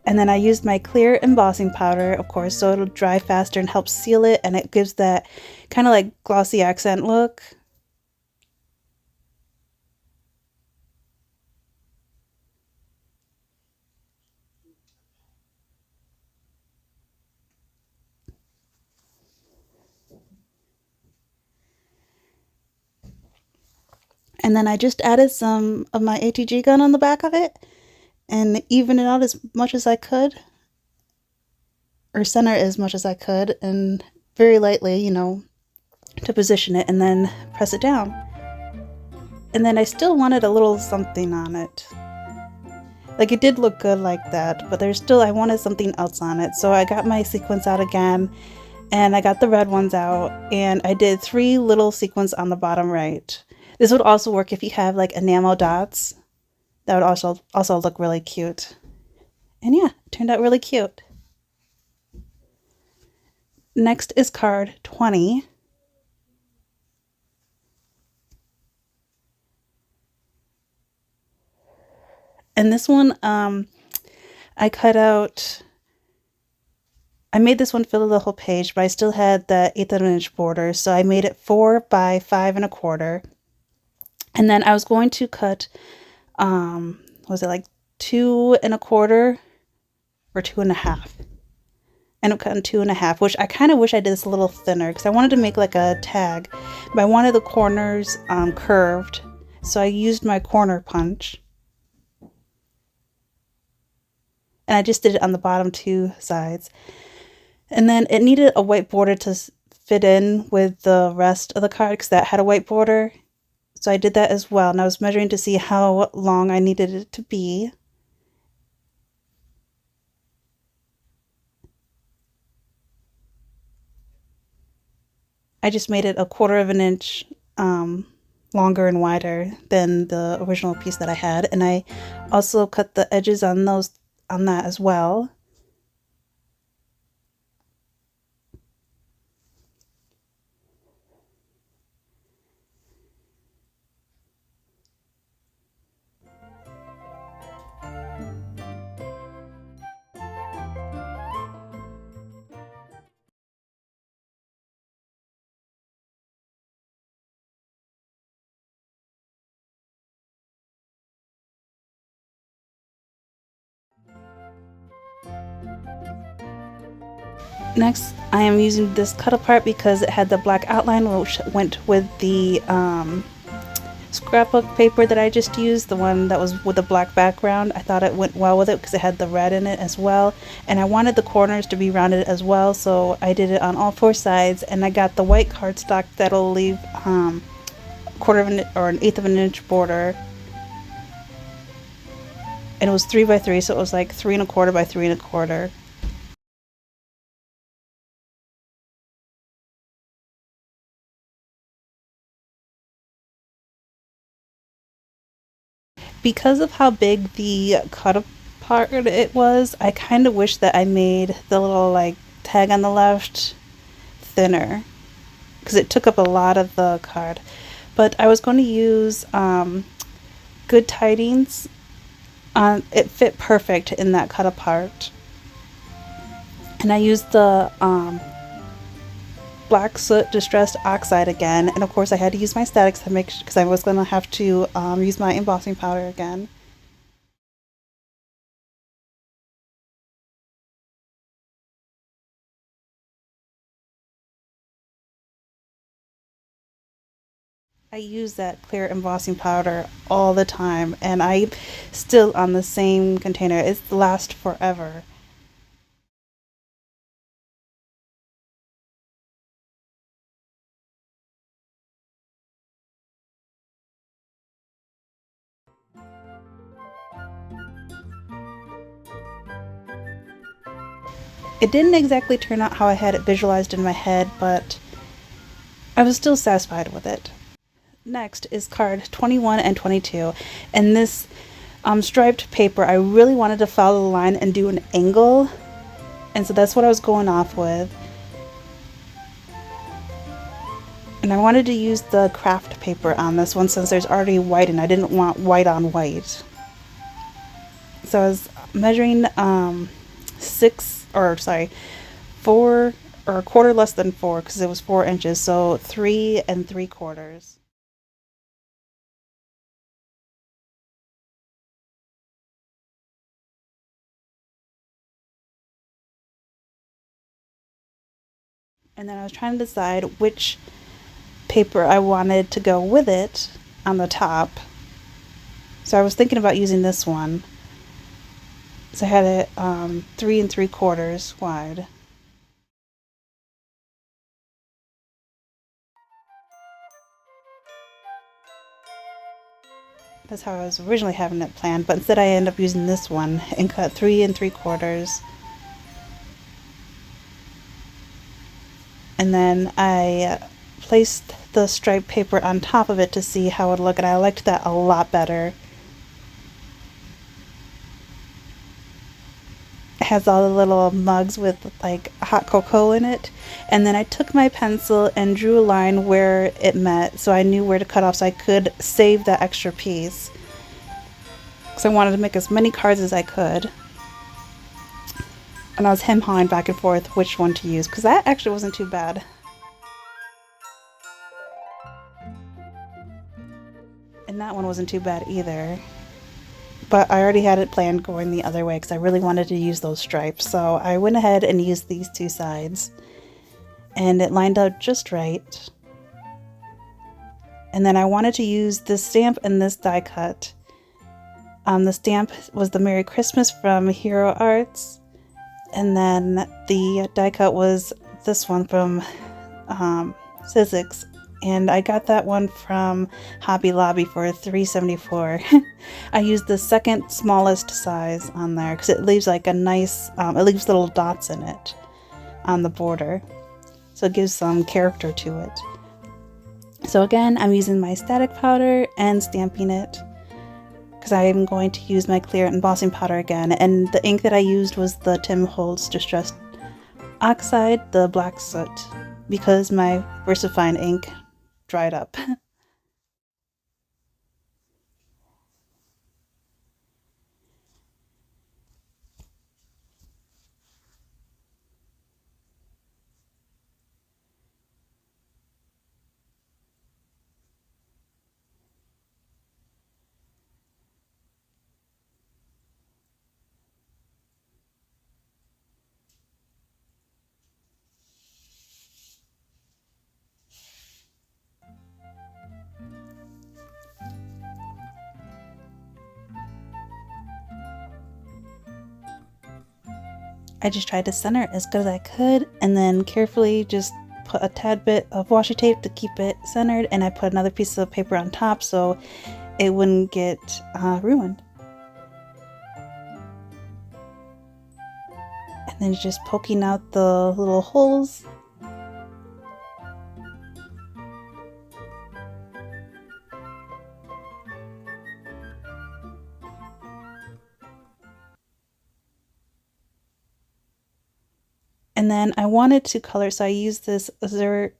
And then I used my clear embossing powder, of course, so it'll dry faster and help seal it, and it gives that kind of like glossy accent look. And then I just added some of my ATG gun on the back of it and even it out as much as I could, or center as much as I could, and very lightly, you know, to position it, and then press it down. And then I still wanted a little something on it. Like, it did look good like that, but I wanted something else on it. So I got my sequins out again, and I got the red ones out, and I did 3 little sequins on the bottom right. This would also work if you have like enamel dots. That would also look really cute. And yeah, it turned out really cute. Next is card 20. And this one, I made this one fill the whole page, but I still had the 1/8 of an inch border. So I made it 4 by 5 1/4. And then I was going to cut, was it like 2 1/4 or 2 1/2? End up cutting 2 1/2, which I kind of wish I did this a little thinner because I wanted to make like a tag, but I wanted the corners curved. So I used my corner punch. And I just did it on the bottom 2 sides. And then it needed a white border to fit in with the rest of the card because that had a white border. So I did that as well, and I was measuring to see how long I needed it to be. I just made it 1/4 of an inch longer and wider than the original piece that I had, and I also cut the edges on that as well. Next, I am using this cut apart because it had the black outline, which went with the scrapbook paper that I just used, the one that was with the black background. I thought it went well with it because it had the red in it as well, and I wanted the corners to be rounded as well, so I did it on all 4 sides. And I got the white cardstock that'll leave 1/4 of an or an 1/8 of an inch border, and it was 3 by 3, so it was like 3 1/4 by 3 1/4. Because of how big the cut card it was, I kind of wish that I made the little like tag on the left thinner because it took up a lot of the card. But I was going to use Good Tidings. It fit perfect in that cut apart. And I used the Black Soot Distressed Oxide again. And of course I had to use my statics to make because I was going to have to use my embossing powder again. I use that clear embossing powder all the time, and I still on the same container. It lasts forever. It didn't exactly turn out how I had it visualized in my head, but I was still satisfied with it. Next is card 21 and 22, and this striped paper, I really wanted to follow the line and do an angle, and so that's what I was going off with. And I wanted to use the craft paper on this one since there's already white and I didn't want white on white. So I was measuring 4 or a quarter less than 4 because it was 4 inches, so 3 3/4. And then I was trying to decide which paper I wanted to go with it on the top. So I was thinking about using this one. So I had it 3 3/4 wide. That's how I was originally having it planned, but instead I ended up using this one and cut 3 3/4. And then I placed the striped paper on top of it to see how it would look, and I liked that a lot better. It has all the little mugs with like hot cocoa in it, and then I took my pencil and drew a line where it met so I knew where to cut off so I could save that extra piece, because I wanted to make as many cards as I could. And I was hem-hawing back and forth which one to use, because that actually wasn't too bad. And that one wasn't too bad either. But I already had it planned going the other way because I really wanted to use those stripes. So I went ahead and used these two sides. And it lined up just right. And then I wanted to use this stamp and this die cut. The stamp was the Merry Christmas from Hero Arts. And then the die cut was this one from Sizzix. And I got that one from Hobby Lobby for $3.74. I used the second smallest size on there because it leaves like a nice, it leaves little dots in it on the border. So it gives some character to it. So again, I'm using my static powder and stamping it because I'm going to use my clear embossing powder again. And the ink that I used was the Tim Holtz Distressed Oxide, the Black Soot, because my VersaFine ink dried up. I just tried to center it as good as I could and then carefully just put a tad bit of washi tape to keep it centered, and I put another piece of paper on top so it wouldn't get ruined. And then just poking out the little holes. And then I wanted to color, so I used this Azure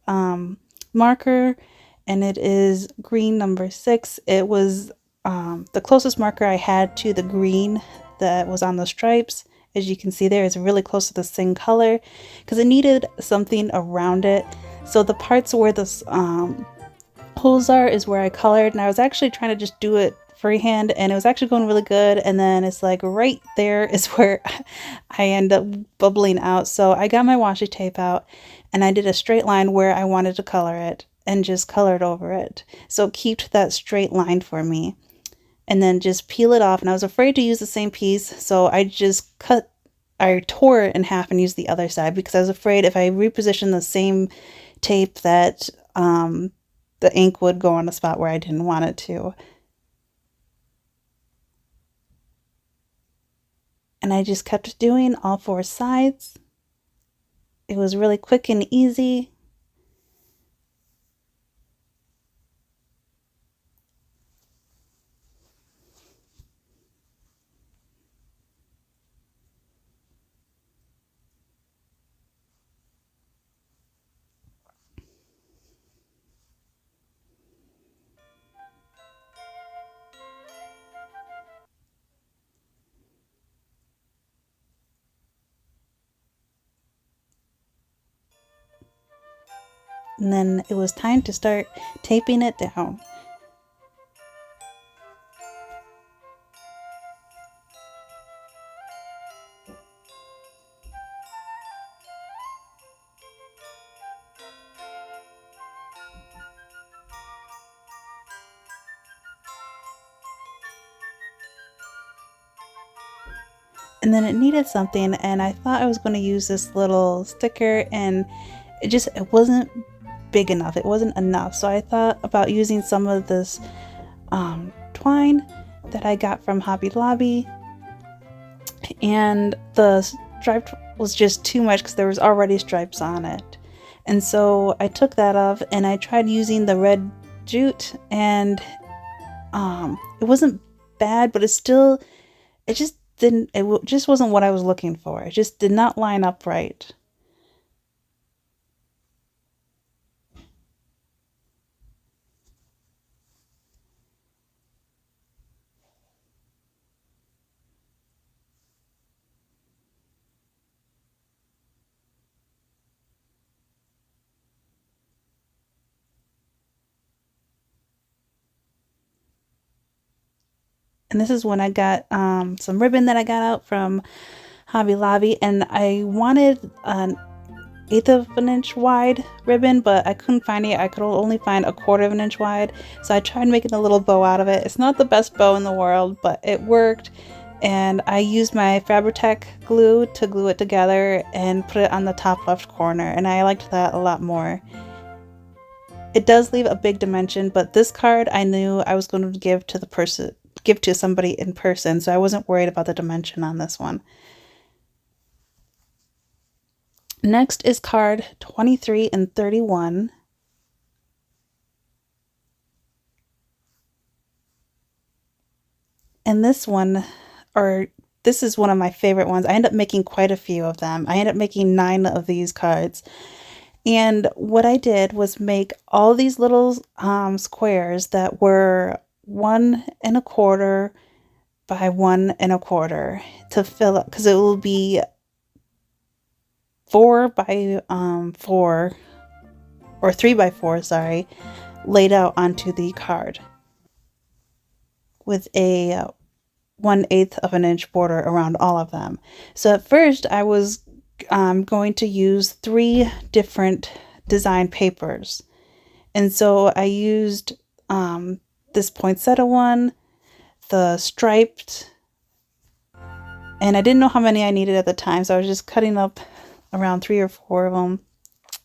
marker, and it is green number 6. It was the closest marker I had to the green that was on the stripes. As you can see there, it's really close to the same color because it needed something around it. So the parts where the holes are is where I colored, and I was actually trying to just do it freehand, and it was actually going really good. And then it's like right there is where I end up bubbling out. So I got my washi tape out and I did a straight line where I wanted to color it and just colored over it. So keep that straight line for me and then just peel it off. And I was afraid to use the same piece, so I tore it in half and used the other side because I was afraid if I repositioned the same tape that the ink would go on a spot where I didn't want it to. And I just kept doing all 4 sides. It was really quick and easy. And then it was time to start taping it down. And then it needed something, and I thought I was going to use this little sticker, and it wasn't big enough. It wasn't enough. So I thought about using some of this twine that I got from Hobby Lobby, and the stripe was just too much because there was already stripes on it. And so I took that off and I tried using the red jute, and it wasn't bad, but it just wasn't what I was looking for. It just did not line up right. And this is when I got some ribbon that I got out from Hobby Lobby, and I wanted an 1/8 of an inch wide ribbon, but I couldn't find it. I could only find 1/4 of an inch wide, so I tried making a little bow out of it. It's not the best bow in the world, but it worked. And I used my Fabri-Tac glue to glue it together and put it on the top left corner, and I liked that a lot more. It does leave a big dimension, but this card I knew I was going to give to somebody in person, so I wasn't worried about the dimension on this one. Next is card 23 and 31. And this is one of my favorite ones. I end up making quite a few of them. I end up making 9 of these cards. And what I did was make all these little squares that were 1 1/4 by 1 1/4 to fill up, because it will be 4 by 4 or 3 by 4, sorry, laid out onto the card with a 1/8 of an inch border around all of them. So at first I was going to use 3 different design papers, and so I used this poinsettia one, the striped, and I didn't know how many I needed at the time, so I was just cutting up around 3 or 4 of them.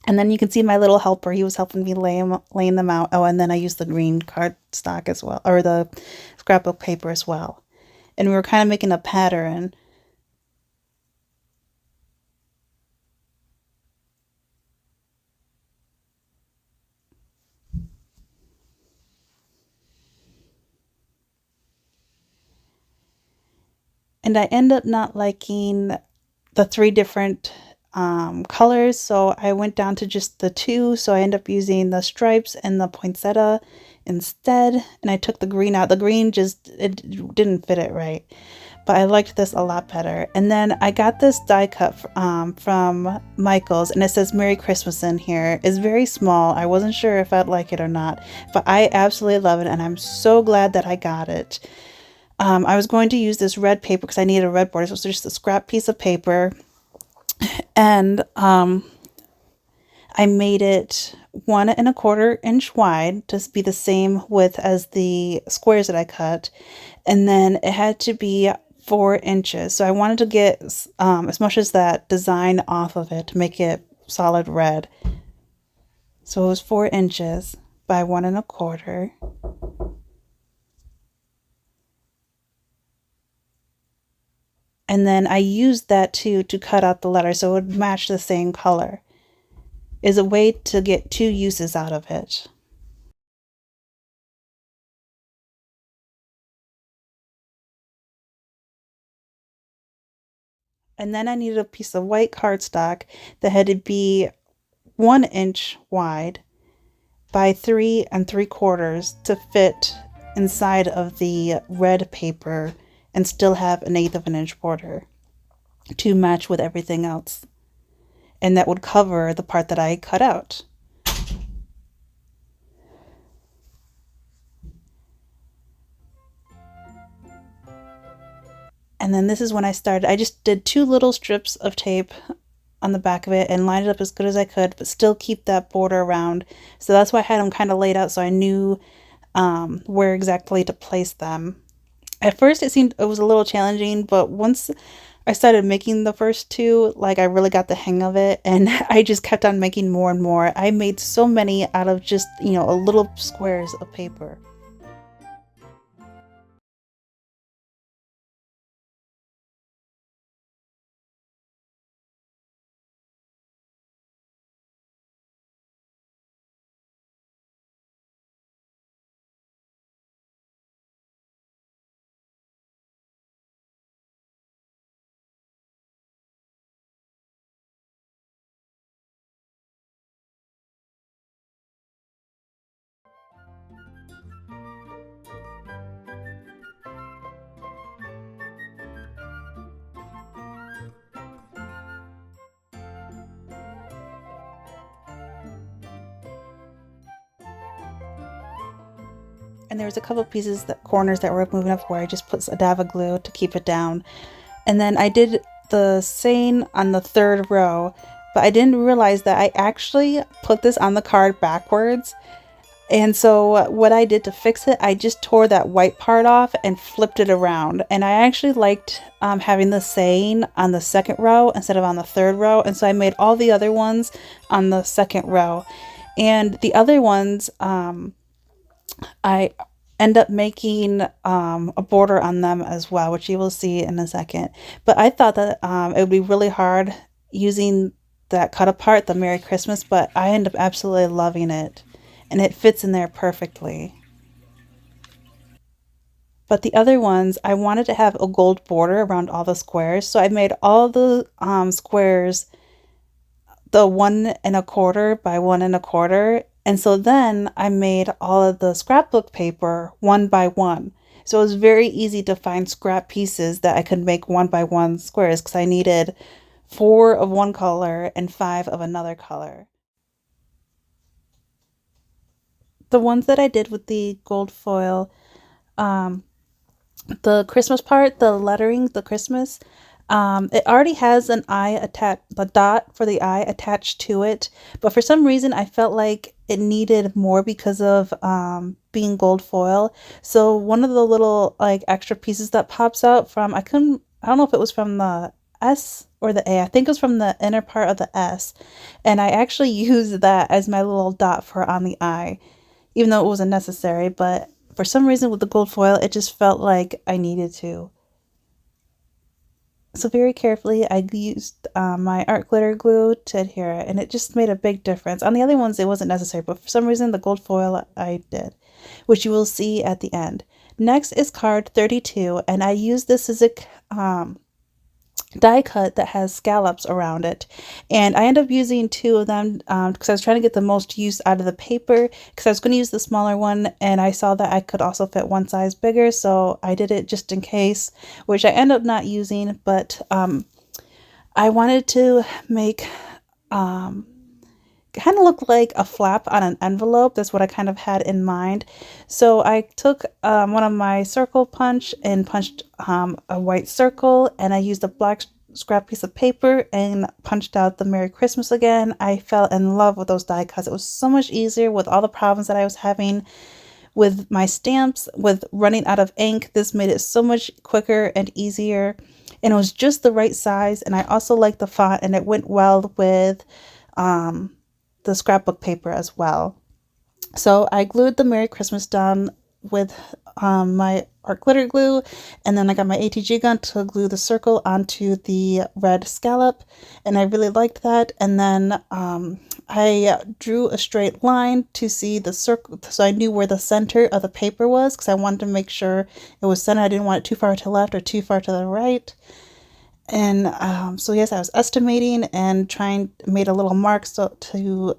And then you can see my little helper, he was helping me laying them out. Oh, and then I used the green cardstock as well, or the scrapbook paper as well. And we were kind of making a pattern. And I end up not liking the 3 different colors, so I went down to just the two, so I ended up using the stripes and the poinsettia instead, and I took the green out. The green just, it didn't fit it right, but I liked this a lot better. And then I got this die cut from Michael's, and it says Merry Christmas in here. It's very small. I wasn't sure if I'd like it or not, but I absolutely love it, and I'm so glad that I got it. I was going to use this red paper because I needed a red border, so it's just a scrap piece of paper, and I made it 1¼ inch wide to be the same width as the squares that I cut, and then it had to be 4 inches. So I wanted to get as much as that design off of it to make it solid red. So it was 4 inches by 1¼ and then I used that too to cut out the letter so it would match the same color. Is a way to get 2 uses out of it. And then I needed a piece of white cardstock that had to be 1 inch wide by 3¾ to fit inside of the red paper and still have 1/8 border to match with everything else. And that would cover the part that I cut out. And then this is when I started. I just did 2 little strips of tape on the back of it and lined it up as good as I could, but still keep that border around. So that's why I had them kind of laid out so I knew where exactly to place them. At first it was a little challenging, but once I started making the first 2, like I really got the hang of it, and I just kept on making more and more. I made so many out of just, a little squares of paper. And there was a couple pieces, corners that were moving up where I just put a dab of glue to keep it down. And then I did the same on the 3rd row, but I didn't realize that I actually put this on the card backwards. And so what I did to fix it, I just tore that white part off and flipped it around. And I actually liked having the saying on the 2nd row instead of on the 3rd row. And so I made all the other ones on the 2nd row. And the other ones, I end up making a border on them as well, which you will see in a second. But I thought that it would be really hard using that cut apart, the Merry Christmas, but I end up absolutely loving it. And it fits in there perfectly. But the other ones, I wanted to have a gold border around all the squares. So I made all the squares the 1¼ by 1¼ and so then I made all of the scrapbook paper 1 by 1. So it was very easy to find scrap pieces that I could make 1 by 1 squares because I needed 4 of one color and 5 of another color. The ones that I did with the gold foil, the Christmas part, the lettering, the Christmas, it already has an eye attached, the dot for the eye attached to it, but for some reason I felt like it needed more because of being gold foil. So one of the little like extra pieces that pops out from, I don't know if it was from the S or the A. I think it was from the inner part of the S, and I actually used that as my little dot for on the eye, even though it wasn't necessary, but for some reason with the gold foil, it just felt like I needed to. So very carefully, I used my art glitter glue to adhere it, and it just made a big difference. On the other ones, it wasn't necessary, but for some reason, the gold foil I did, which you will see at the end. Next is card 32, and I used this as a die cut that has scallops around it, and I ended up using two of them because I was trying to get the most use out of the paper, because I was going to use the smaller one and I saw that I could also fit one size bigger, so I did it just in case, which I ended up not using. But I wanted to make kind of look like a flap on an envelope. That's what I kind of had in mind. So I took one of my circle punch and punched a white circle, and I used a black scrap piece of paper and punched out the Merry Christmas again. I fell in love with those die cuts. It was so much easier with all the problems that I was having with my stamps, with running out of ink. This made it so much quicker and easier, and it was just the right size. And I also liked the font, and it went well with the scrapbook paper as well. So I glued the Merry Christmas down with my art glitter glue, and then I got my ATG gun to glue the circle onto the red scallop, and I really liked that. And then I drew a straight line to see the circle, so I knew where the center of the paper was, because I wanted to make sure it was centered. I didn't want it too far to the left or too far to the right. And so yes, I was estimating and made a little mark so to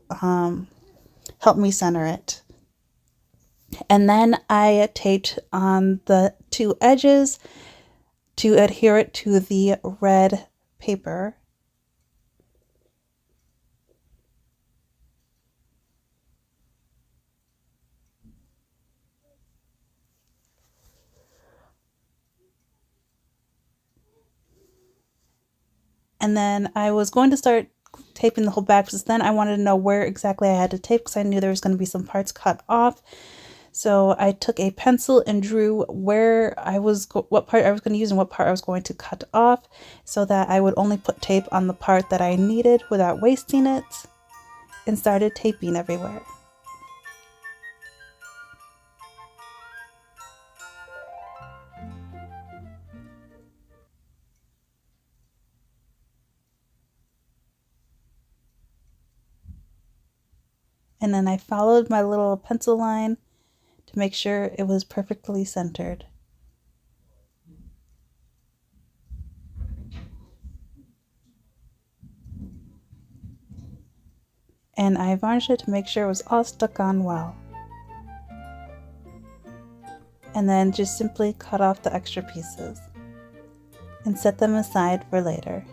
help me center it. And then I taped on the two edges to adhere it to the red paper. And then I was going to start taping the whole back, because then I wanted to know where exactly I had to tape, because I knew there was going to be some parts cut off. So I took a pencil and drew where what part I was going to use and what part I was going to cut off, so that I would only put tape on the part that I needed without wasting it, and started taping everywhere. And then I followed my little pencil line to make sure it was perfectly centered. And I varnished it to make sure it was all stuck on well. And then just simply cut off the extra pieces and set them aside for later.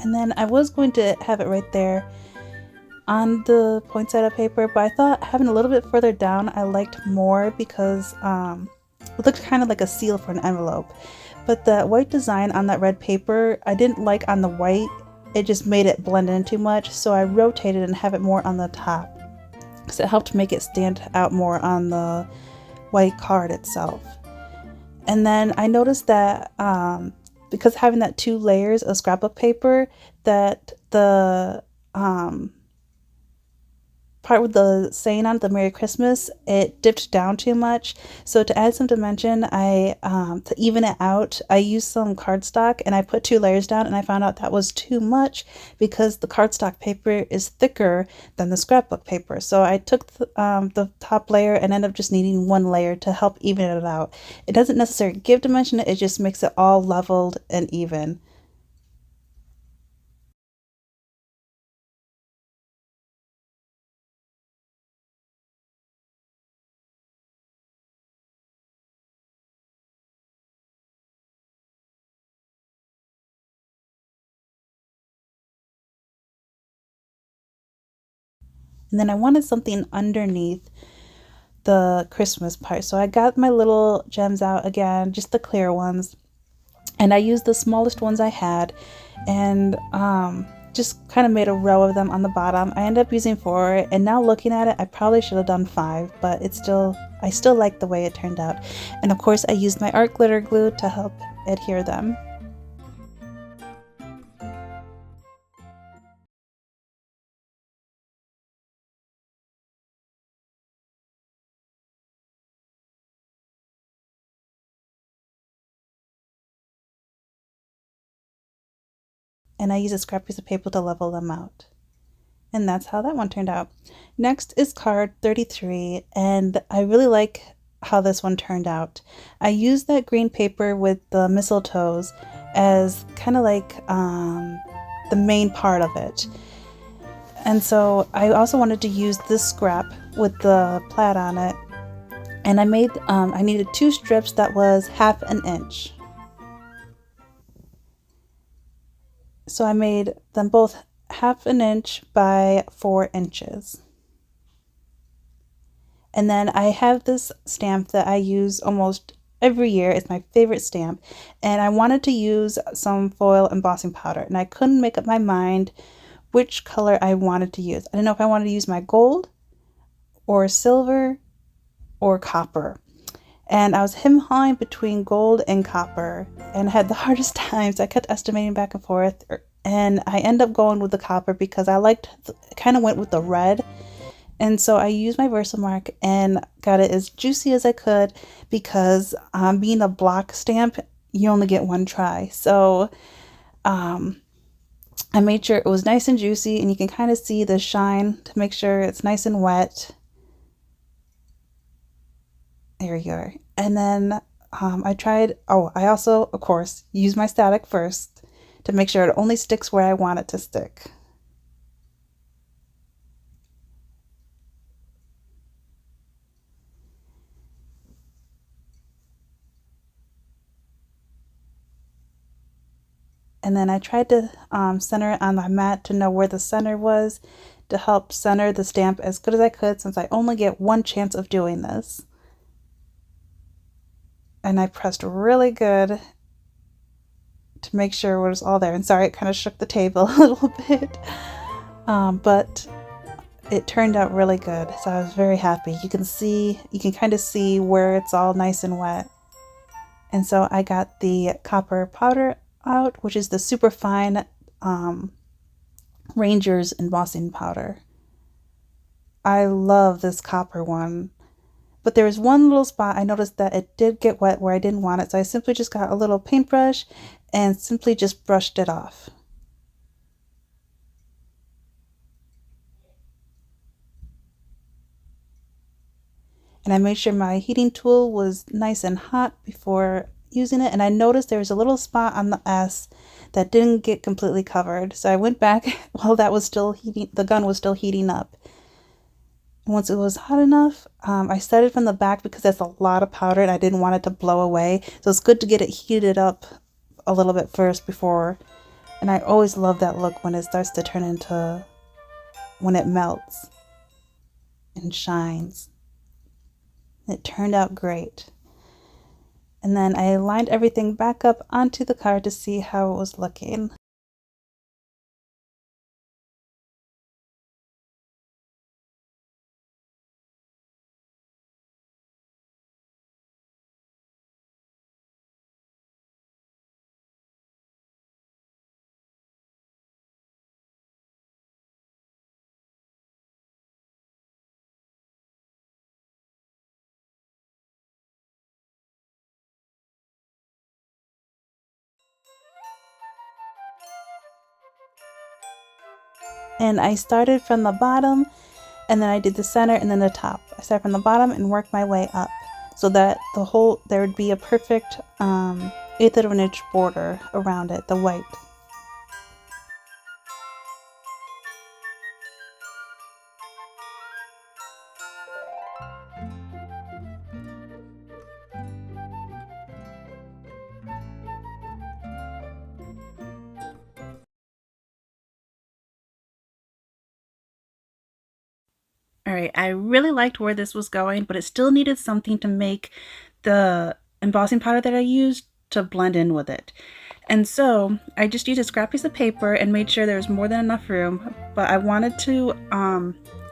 And then I was going to have it right there on the poinsettia paper, but I thought having a little bit further down I liked more, because it looked kind of like a seal for an envelope. But the white design on that red paper I didn't like on the white. It just made it blend in too much, so I rotated and have it more on the top, because it helped make it stand out more on the white card itself. And then I noticed that because having that 2 layers of scrapbook paper, that the part with the saying on it, the Merry Christmas, it dipped down too much. So to add some dimension, to even it out, I used some cardstock and I put 2 layers down, and I found out that was too much, because the cardstock paper is thicker than the scrapbook paper. So I took the top layer and ended up just needing 1 layer to help even it out. It doesn't necessarily give dimension, it just makes it all leveled and even. And then I wanted something underneath the Christmas part. So I got my little gems out again, just the clear ones. And I used the smallest ones I had, and just kind of made a row of them on the bottom. I ended up using 4, and now looking at it, I probably should have done 5, but I still like the way it turned out. And of course I used my art glitter glue to help adhere them. and I use a scrap piece of paper to level them out. And that's how that one turned out. Next is card 33, and I really like how this one turned out. I used that green paper with the mistletoes as kind of like the main part of it. And so I also wanted to use this scrap with the plaid on it. And I made, I needed 2 strips that was 1/2 inch. So I made them both 1/2 inch by 4 inches. And then I have this stamp that I use almost every year. It's my favorite stamp. And I wanted to use some foil embossing powder. And I couldn't make up my mind which color I wanted to use. I didn't know if I wanted to use my gold or silver or copper. And I was hem-hawing between gold and copper and had the hardest times. I kept estimating back and forth, and I ended up going with the copper because I kind of went with the red. And so I used my Versamark and got it as juicy as I could because being a block stamp, you only get one try. So I made sure it was nice and juicy, and you can kind of see the shine to make sure it's nice and wet. There you go. And then I also, of course, use my static first to make sure it only sticks where I want it to stick. And then I tried to center it on my mat to know where the center was to help center the stamp as good as I could, since I only get one chance of doing this. And I pressed really good to make sure it was all there. And sorry, it kind of shook the table a little bit, but it turned out really good. So I was very happy. You can kind of see where it's all nice and wet. And so I got the copper powder out, which is the super fine Ranger's embossing powder. I love this copper one. But there was one little spot I noticed that it did get wet where I didn't want it, so I simply just got a little paintbrush and simply just brushed it off. And I made sure my heating tool was nice and hot before using it, and I noticed there was a little spot on the S that didn't get completely covered. So I went back while that was still heating, the gun was still heating up. Once it was hot enough, I started from the back because that's a lot of powder and I didn't want it to blow away. So it's good to get it heated up a little bit first before. And I always love that look when it starts to turn into, when it melts and shines. It turned out great. And then I lined everything back up onto the card to see how it was looking. And I started from the bottom, and then I did the center and then the top. I started from the bottom and worked my way up so that there would be a perfect 1/8 of an inch border around it, the white. All right, I really liked where this was going, but it still needed something to make the embossing powder that I used to blend in with it. And so I just used a scrap piece of paper and made sure there was more than enough room, but I wanted to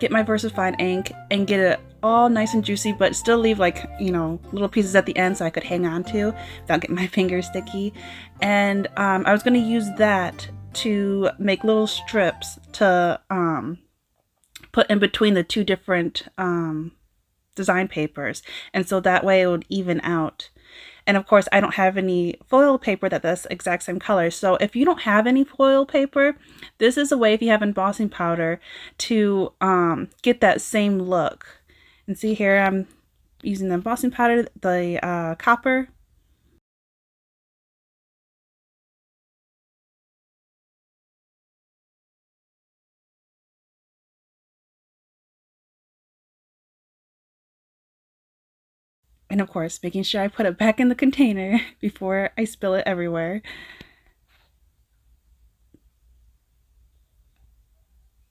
get my VersaFine ink and get it all nice and juicy, but still leave, like, you know, little pieces at the end so I could hang on to without getting my fingers sticky. And I was going to use that to make little strips to put in between the 2 different design papers, and so that way it would even out. And of course, I don't have any foil paper that's the exact same color. So if you don't have any foil paper, this is a way, if you have embossing powder, to get that same look. And see here, I'm using the embossing powder, the copper. And of course, making sure I put it back in the container before I spill it everywhere.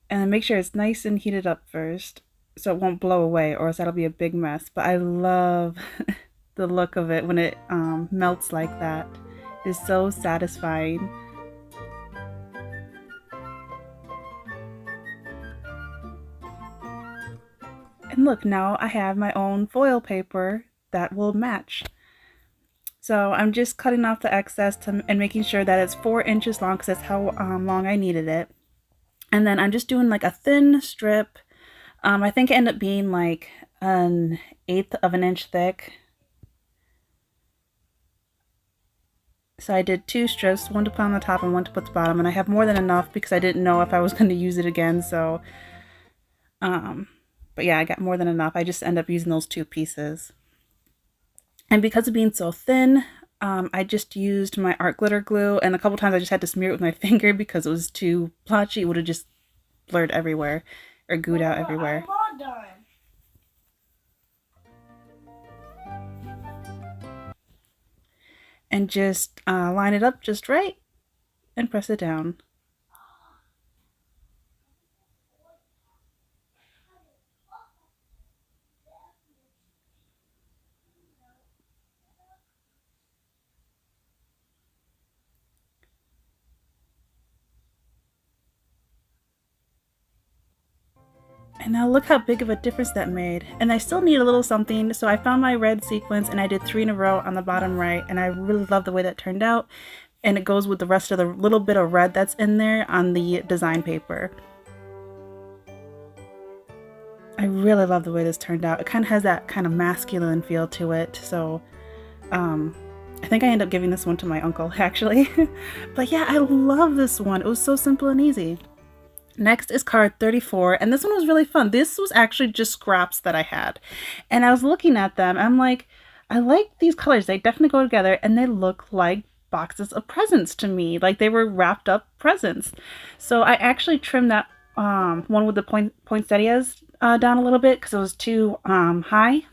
And then make sure it's nice and heated up first so it won't blow away, or else that'll be a big mess. But I love the look of it when it melts like that. It's so satisfying. And look, now I have my own foil paper that will match. So I'm just cutting off the excess and making sure that it's 4 inches long, because that's how long I needed it. And then I'm just doing like a thin strip. I think it ended up being like 1/8 of an inch thick. So I did 2 strips, one to put on the top and one to put the bottom. And I have more than enough because I didn't know if I was going to use it again. So, but yeah, I got more than enough. I just end up using those 2 pieces. And because of being so thin, I just used my art glitter glue, and a couple times I just had to smear it with my finger because it was too blotchy. It would have just blurred everywhere or gooed out everywhere. I'm all done. And just line it up just right and press it down. And now look how big of a difference that made. And I still need a little something, so I found my red sequins and I did 3 in a row on the bottom right, and I really love the way that turned out. And it goes with the rest of the little bit of red that's in there on the design paper. I really love the way this turned out. It kind of has that kind of masculine feel to it, so I think I ended up giving this one to my uncle, actually. But yeah, I love this one. It was so simple and easy. Next is card 34, and this one was really fun. This was actually just scraps that I had. And I was looking at them, I'm like, I like these colors. They definitely go together, and they look like boxes of presents to me. Like they were wrapped up presents. So I actually trimmed that one with the poinsettias down a little bit because it was too high.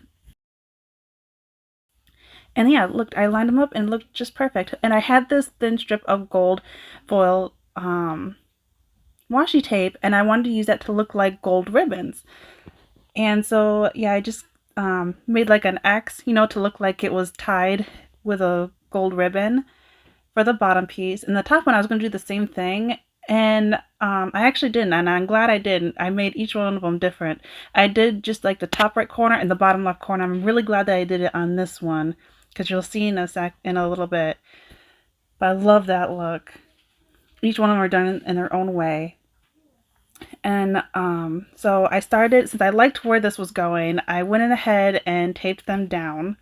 And yeah, look, I lined them up and it looked just perfect. And I had this thin strip of gold foil washi tape, and I wanted to use that to look like gold ribbons. And so yeah, I just made like an X, you know, to look like it was tied with a gold ribbon for the bottom piece. And the top one, I was going to do the same thing, and I actually didn't, and I'm glad I didn't. I made each one of them different. I did just like the top right corner and the bottom left corner. I'm really glad that I did it on this one, because you'll see in a little bit. But I love that look. Each one of them are done in their own way. And so I started, since I liked where this was going, I went in ahead and taped them down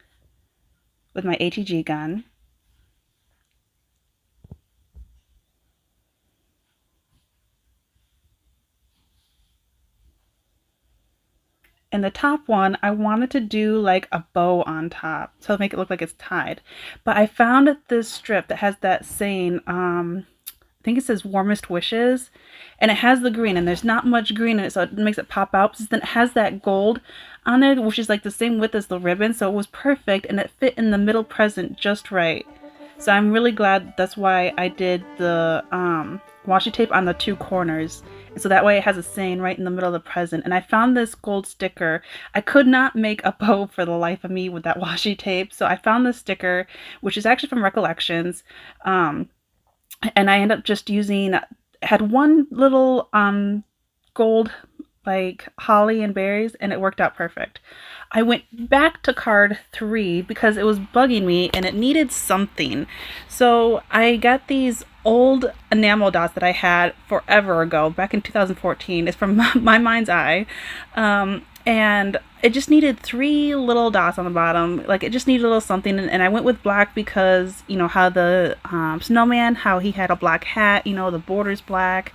with my ATG gun. And the top one, I wanted to do like a bow on top to make it look like it's tied. But I found this strip that has that saying, I think it says warmest wishes, and it has the green, and there's not much green in it, so it makes it pop out. But then it has that gold on it, which is like the same width as the ribbon, so it was perfect, and it fit in the middle present just right. So I'm really glad that's why I did the washi tape on the 2 corners. So that way it has a saying right in the middle of the present. And I found this gold sticker. I could not make a bow for the life of me with that washi tape. So I found this sticker, which is actually from Recollections. And I ended up just using, had one little gold like holly and berries, and it worked out perfect. I went back to card 3 because it was bugging me and it needed something. So I got these old enamel dots that I had forever ago, back in 2014. It's from My Mind's Eye. and it just needed three little dots on the bottom. Like, it just needed a little something, and I went with black because, you know, how the snowman, how he had a black hat, you know, the border's black.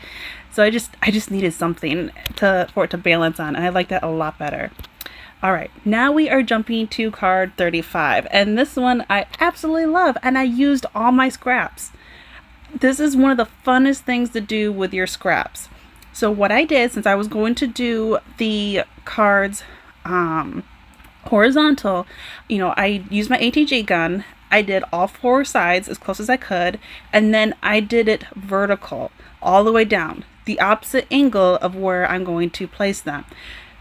So I just needed something to for it to balance on, and I like that a lot better. All right, now we are jumping to card 35, and this one I absolutely love, and I used all my scraps. This is one of the funnest things to do with your scraps. So what I did, since I was going to do the cards horizontal, you know, I used my ATG gun. I did all four sides as close as I could, and then I did it vertical all the way down, the opposite angle of where I'm going to place them.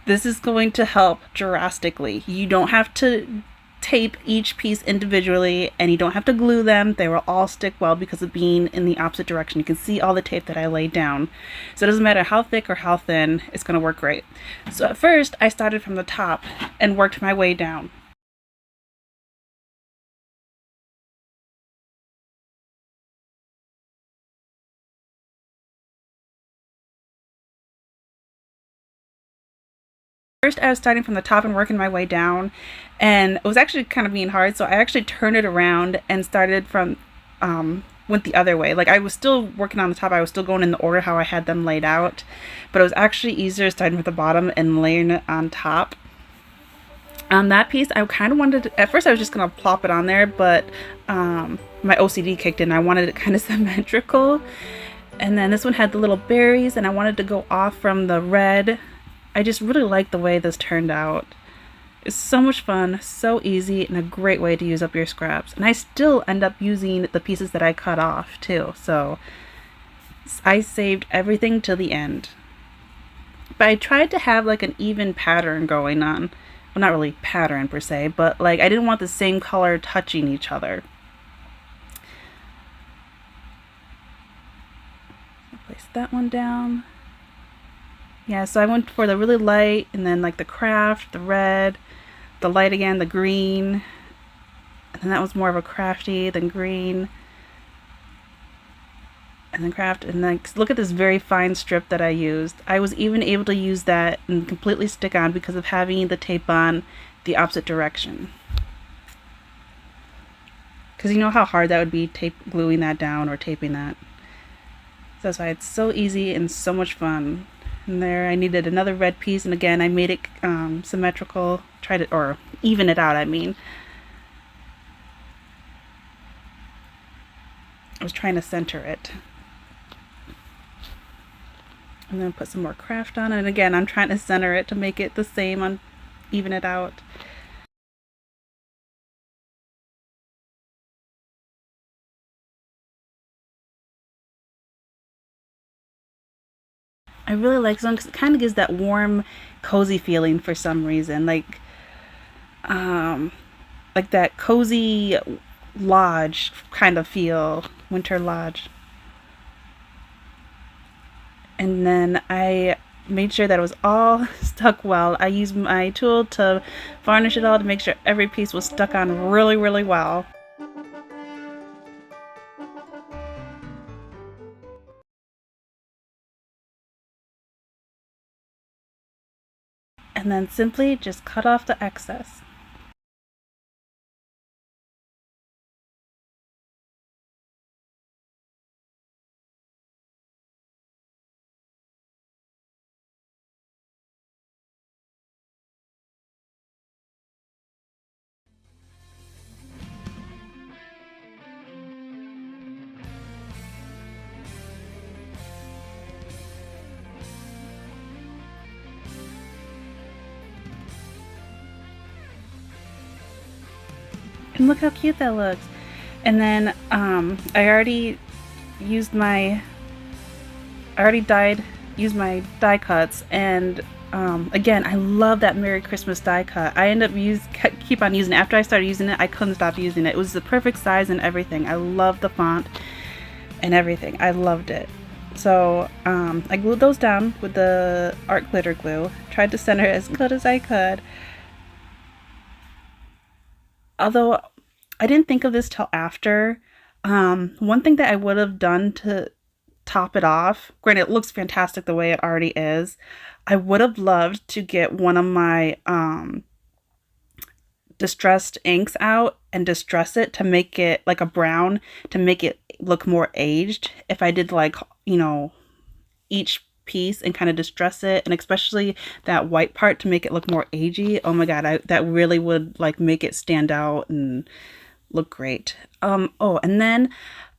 This is going to help drastically. You don't have to tape each piece individually, and you don't have to glue them. They will all stick well because of being in the opposite direction. You can see all the tape that I laid down. So it doesn't matter how thick or how thin, it's going to work great. So at first I started from the top and worked my way down. First I was starting from the top and working my way down, and it was actually kind of being hard, so I actually turned it around and started from went the other way. Like, I was still working on the top, I was still going in the order how I had them laid out, but it was actually easier starting with the bottom and layering it on top. On that piece, I kind of wanted to, at first I was just going to plop it on there, but my OCD kicked in. I wanted it kind of symmetrical. And then this one had the little berries, and I wanted to go off from the red. I just really like the way this turned out. It's so much fun, so easy, and a great way to use up your scraps. And I still end up using the pieces that I cut off too, so I saved everything till the end. But I tried to have like an even pattern going on. Well, not really pattern per se, but like I didn't want the same color touching each other. Place that one down. Yeah, so I went for the really light, and then like the craft, the red, the light again, the green, and then that was more of a crafty, then green, and then craft, and then look at this very fine strip that I used. I was even able to use that and completely stick on because of having the tape on the opposite direction. Because you know how hard that would be, gluing that down or taping that. So that's why it's so easy and so much fun. And there I needed another red piece, and again I made it symmetrical, tried it, or even it out, I mean. I was trying to center it. And then put some more craft on it, and again I'm trying to center it to make it the same, even it out. I really like this one because it kind of gives that warm, cozy feeling for some reason, like that cozy lodge kind of feel, winter lodge. And then I made sure that it was all stuck well. I used my tool to varnish it all to make sure every piece was stuck on really, really well. And then simply just cut off the excess. And look how cute that looks. And then I already used my, used my die cuts, and again, I love that Merry Christmas die cut. I end up keep on using it. After I started using it, I couldn't stop using it. It was the perfect size and everything. I love the font and everything. I loved it. So I glued those down with the art glitter glue. Tried to center it as good as I could. Although I didn't think of this till after. One thing that I would have done to top it off. Granted, it looks fantastic the way it already is. I would have loved to get one of my distressed inks out and distress it to make it like a brown, to make it look more aged. If I did like, each piece and kind of distress it, and especially that white part to make it look more agey. Oh my god, that really would like make it stand out and look great. Oh, and then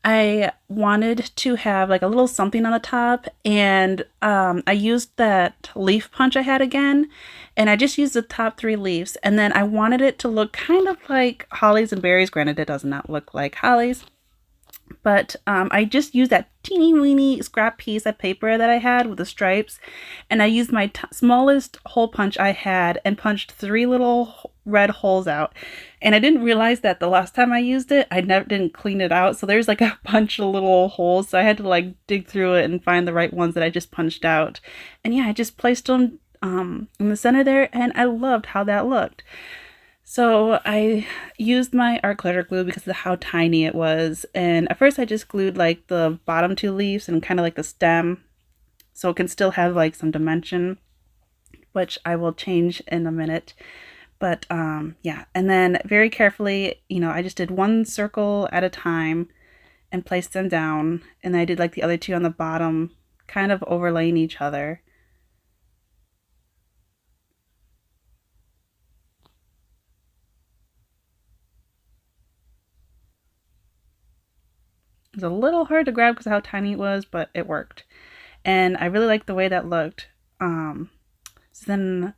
I wanted to have like a little something on the top, and I used that leaf punch I had again, and I just used the top 3 leaves, and then I wanted it to look kind of like hollies and berries. Granted, it does not look like hollies, but I just used that teeny weeny scrap piece of paper that I had with the stripes, and I used my smallest hole punch I had and punched 3 little red holes out. And I didn't realize that the last time I used it, I didn't clean it out, so there's like a bunch of little holes, so I had to like dig through it and find the right ones that I just punched out. And yeah, I just placed them in the center there, and I loved how that looked. So I used my art glitter glue because of how tiny it was. And at first I just glued like the bottom 2 leaves and kind of like the stem, so it can still have like some dimension, which I will change in a minute. But yeah, and then very carefully, I just did 1 circle at a time and placed them down. And I did like the other 2 on the bottom, kind of overlaying each other. It was a little hard to grab because of how tiny it was, but it worked. And I really liked the way that looked. So then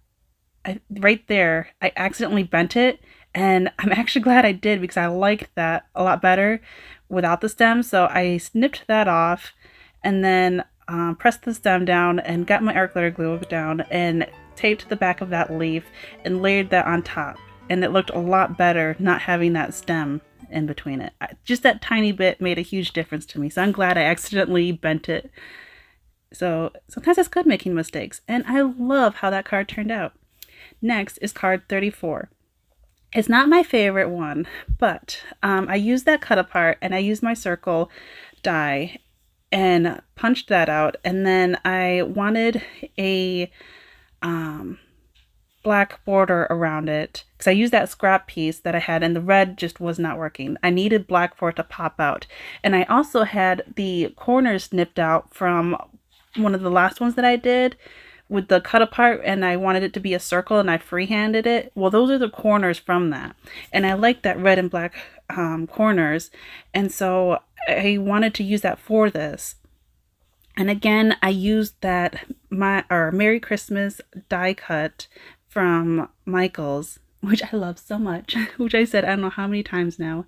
right there, I accidentally bent it, and I'm actually glad I did because I liked that a lot better without the stem. So I snipped that off and then pressed the stem down and got my art glitter glue down and taped the back of that leaf and layered that on top. And it looked a lot better not having that stem in between it. Just that tiny bit made a huge difference to me. So I'm glad I accidentally bent it. So sometimes it's good making mistakes. And I love how that card turned out. Next is card 34. It's not my favorite one, but I used that cut apart and I used my circle die and punched that out. And then I wanted a black border around it because I used that scrap piece that I had, and the red just was not working. I needed black for it to pop out. And I also had the corners snipped out from one of the last ones that I did with the cut apart, and I wanted it to be a circle, and I freehanded it. Well, those are the corners from that, and I like that red and black corners, and so I wanted to use that for this. And again, I used that Merry Christmas die cut from Michael's, which I love so much, which I said I don't know how many times now.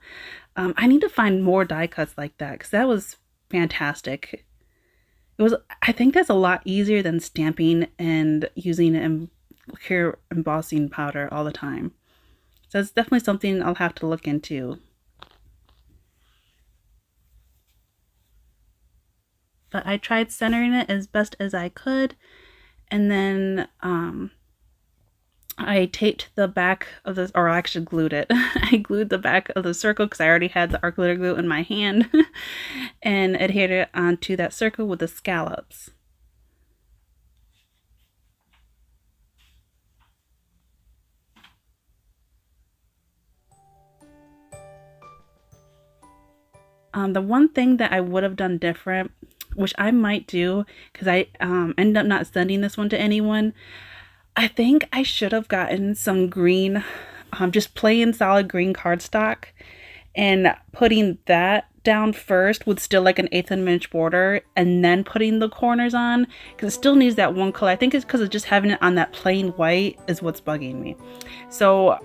I need to find more die cuts like that because that was fantastic. I think that's a lot easier than stamping and using clear embossing powder all the time. So it's definitely something I'll have to look into. But I tried centering it as best as I could, and then I taped the back of this, or I actually glued it. I glued the back of the circle because I already had the art glitter glue in my hand and adhered it onto that circle with the scallops. The one thing that I would have done different, which I might do because I ended up not sending this one to anyone, I think I should have gotten some green, just plain solid green cardstock and putting that down first with still like an 1/8 of an inch border, and then putting the corners on because it still needs that one color. I think it's because of just having it on that plain white is what's bugging me. So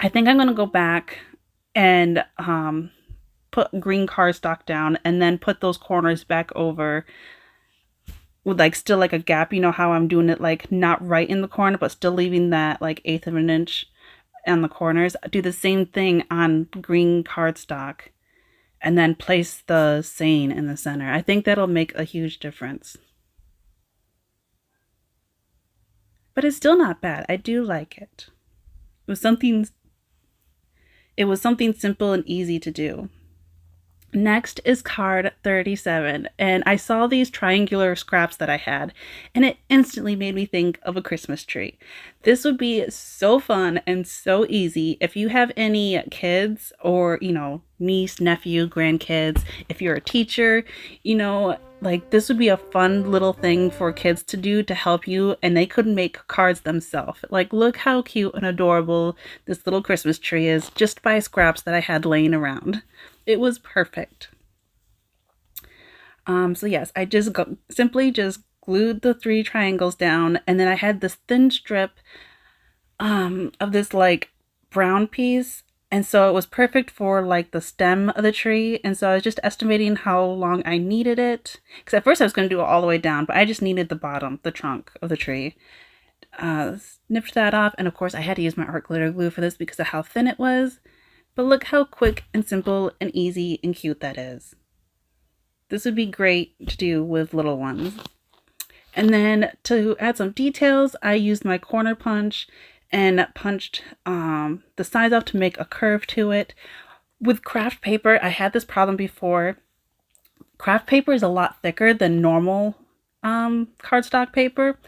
I think I'm going to go back and put green cardstock down and then put those corners back over with like still like a gap, how I'm doing it like not right in the corner but still leaving that like 1/8 of an inch on the corners. Do the same thing on green cardstock and then place the saying in the center. I think that'll make a huge difference. But it's still not bad. I do like it. It was something simple and easy to do. Next is card 37, and I saw these triangular scraps that I had, and it instantly made me think of a Christmas tree. This would be so fun and so easy if you have any kids or, niece, nephew, grandkids, if you're a teacher, like this would be a fun little thing for kids to do to help you, and they could make cards themselves. Like, look how cute and adorable this little Christmas tree is just by scraps that I had laying around. It was perfect. So yes, I simply just glued the three triangles down, and then I had this thin strip of this like brown piece, and so it was perfect for like the stem of the tree. And so I was just estimating how long I needed it, because at first I was going to do it all the way down, but I just needed the bottom, the trunk of the tree. Snipped that off, and of course I had to use my art glitter glue for this because of how thin it was. But look how quick and simple and easy and cute that is. This would be great to do with little ones. And then to add some details, I used my corner punch and punched the sides off to make a curve to it. With craft paper, I had this problem before. Craft paper is a lot thicker than normal cardstock paper.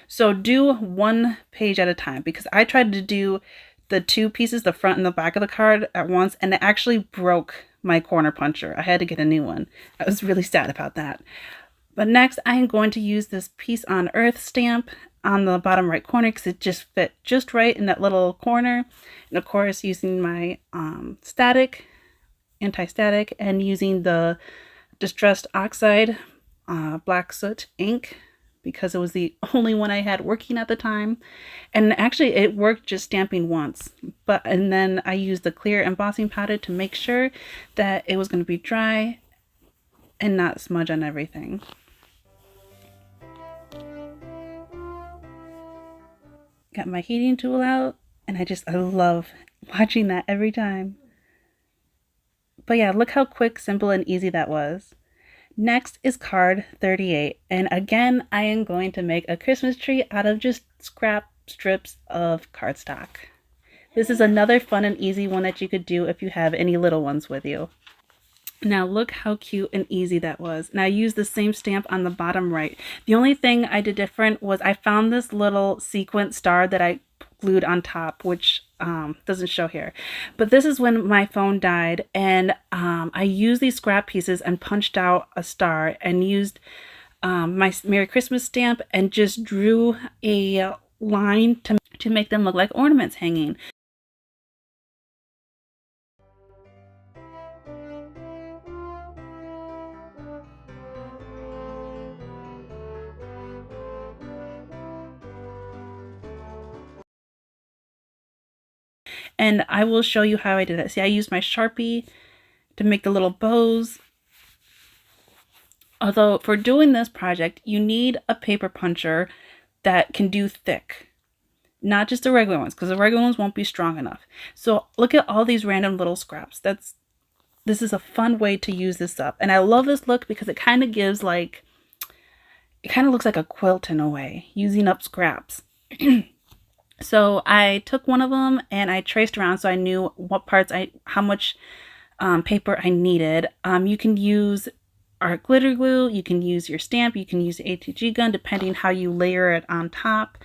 So do one page at a time, because I tried to do the two pieces, the front and the back of the card at once, and it actually broke my corner puncher. I had to get a new one. I was really sad about that. But next, I am going to use this Peace on Earth stamp on the bottom right corner because it just fit just right in that little corner. And of course, using my anti-static, and using the Distressed Oxide Black Soot ink, because it was the only one I had working at the time. And actually it worked just stamping once. And then I used the clear embossing powder to make sure that it was going to be dry and not smudge on everything. Got my heating tool out, and I love watching that every time. But yeah, look how quick, simple, and easy that was. Next is card 38, and again, I am going to make a Christmas tree out of just scrap strips of cardstock. This is another fun and easy one that you could do if you have any little ones with you. Now look how cute and easy that was. And I used the same stamp on the bottom right. The only thing I did different was I found this little sequin star that I glued on top, which doesn't show here. But this is when my phone died, and I used these scrap pieces and punched out a star and used my Merry Christmas stamp and just drew a line to make them look like ornaments hanging. And I will show you how I did it. See, I used my Sharpie to make the little bows. Although for doing this project, you need a paper puncher that can do thick, not just the regular ones, because the regular ones won't be strong enough. So look at all these random little scraps. This is a fun way to use this up. And I love this look because it kind of gives it kind of looks like a quilt in a way, using up scraps. So I took one of them and I traced around so I knew what parts how much paper I needed. You can use art glitter glue, you can use your stamp, you can use the ATG gun, depending how you layer it on top.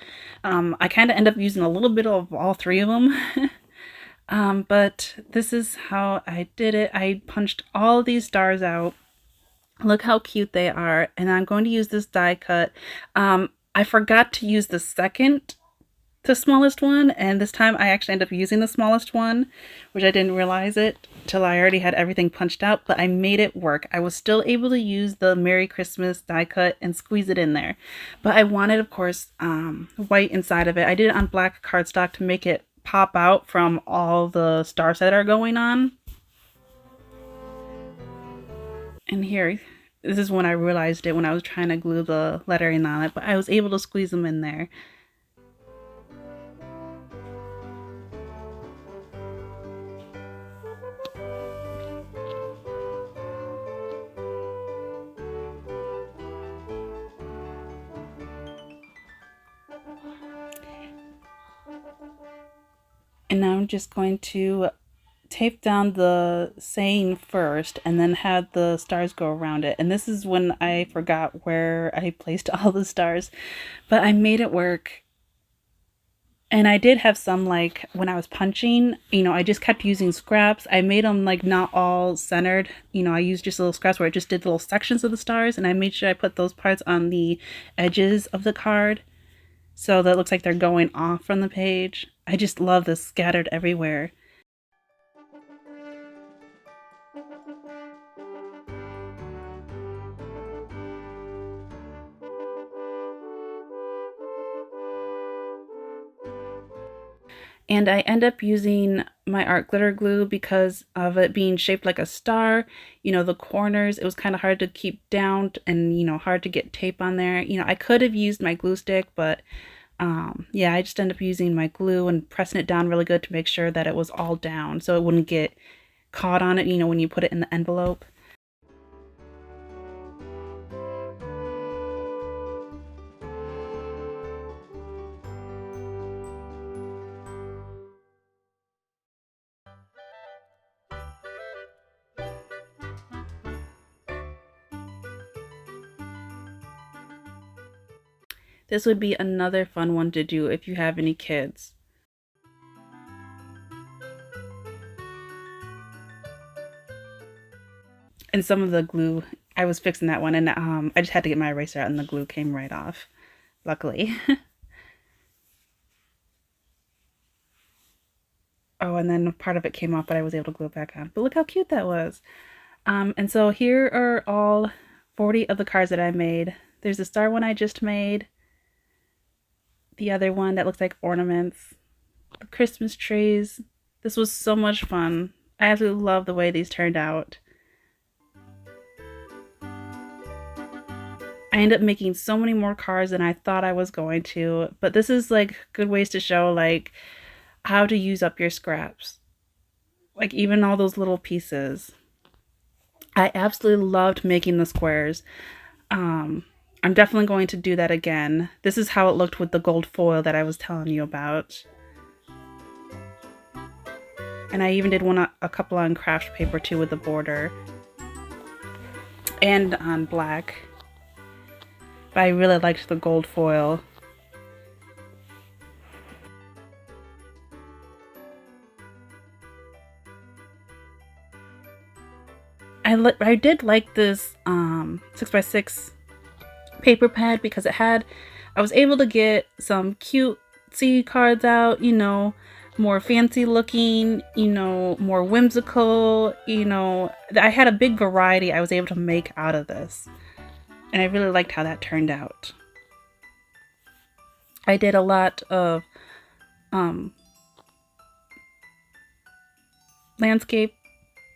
I kind of end up using a little bit of all three of them. But this is how I did it. I punched all these stars out. Look how cute they are. And I'm going to use this die cut. I forgot to use the smallest one, and this time I actually ended up using the smallest one, which I didn't realize it till I already had everything punched out, but I made it work. I was still able to use the Merry Christmas die cut and squeeze it in there, but I wanted, of course, white inside of it. I did it on black cardstock to make it pop out from all the stars that are going on. And here, this is when I realized it, when I was trying to glue the lettering on it, but I was able to squeeze them in there. And now I'm just going to taped down the saying first and then had the stars go around it. And this is when I forgot where I placed all the stars, but I made it work. And I did have some, like, when I was punching, I just kept using scraps. I made them, like, not all centered. I used just little scraps where I just did little sections of the stars, and I made sure I put those parts on the edges of the card so that it looks like they're going off from the page. I just love this scattered everywhere. And I end up using my art glitter glue because of it being shaped like a star. The corners, it was kind of hard to keep down and, hard to get tape on there. I could have used my glue stick, but yeah, I just ended up using my glue and pressing it down really good to make sure that it was all down so it wouldn't get caught on it, when you put it in the envelope. This would be another fun one to do if you have any kids. And some of the glue, I was fixing that one, and I just had to get my eraser out and the glue came right off, luckily. Oh, and then part of it came off, but I was able to glue it back on. But look how cute that was. And so here are all 40 of the cards that I made. There's the star one I just made. The other one that looks like ornaments. The Christmas trees. This was so much fun. I absolutely love the way these turned out. I ended up making so many more cards than I thought I was going to. But this is like good ways to show like how to use up your scraps. Like even all those little pieces. I absolutely loved making the squares. I'm definitely going to do that again. This is how it looked with the gold foil that I was telling you about. And I even did a couple on craft paper too with the border. And on black. But I really liked the gold foil. I did like this 6x6 paper pad because I was able to get some cutesy cards out, more fancy looking, more whimsical, I had a big variety I was able to make out of this. And I really liked how that turned out. I did a lot of landscape,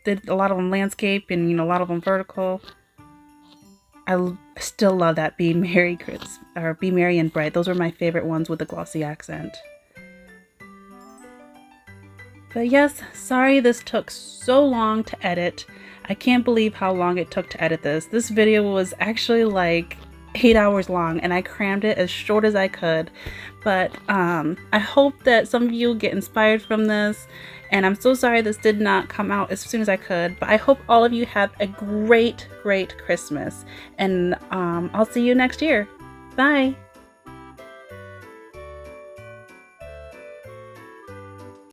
did a lot of them landscape and a lot of them vertical. I still love that Be Merry Christmas or Be Merry and Bright. Those were my favorite ones with the glossy accent. But yes, sorry this took so long to edit. I can't believe how long it took to edit this. This video was actually like 8 hours long and I crammed it as short as I could. But I hope that some of you get inspired from this. And I'm so sorry this did not come out as soon as I could. But I hope all of you have a great, great Christmas. And I'll see you next year. Bye!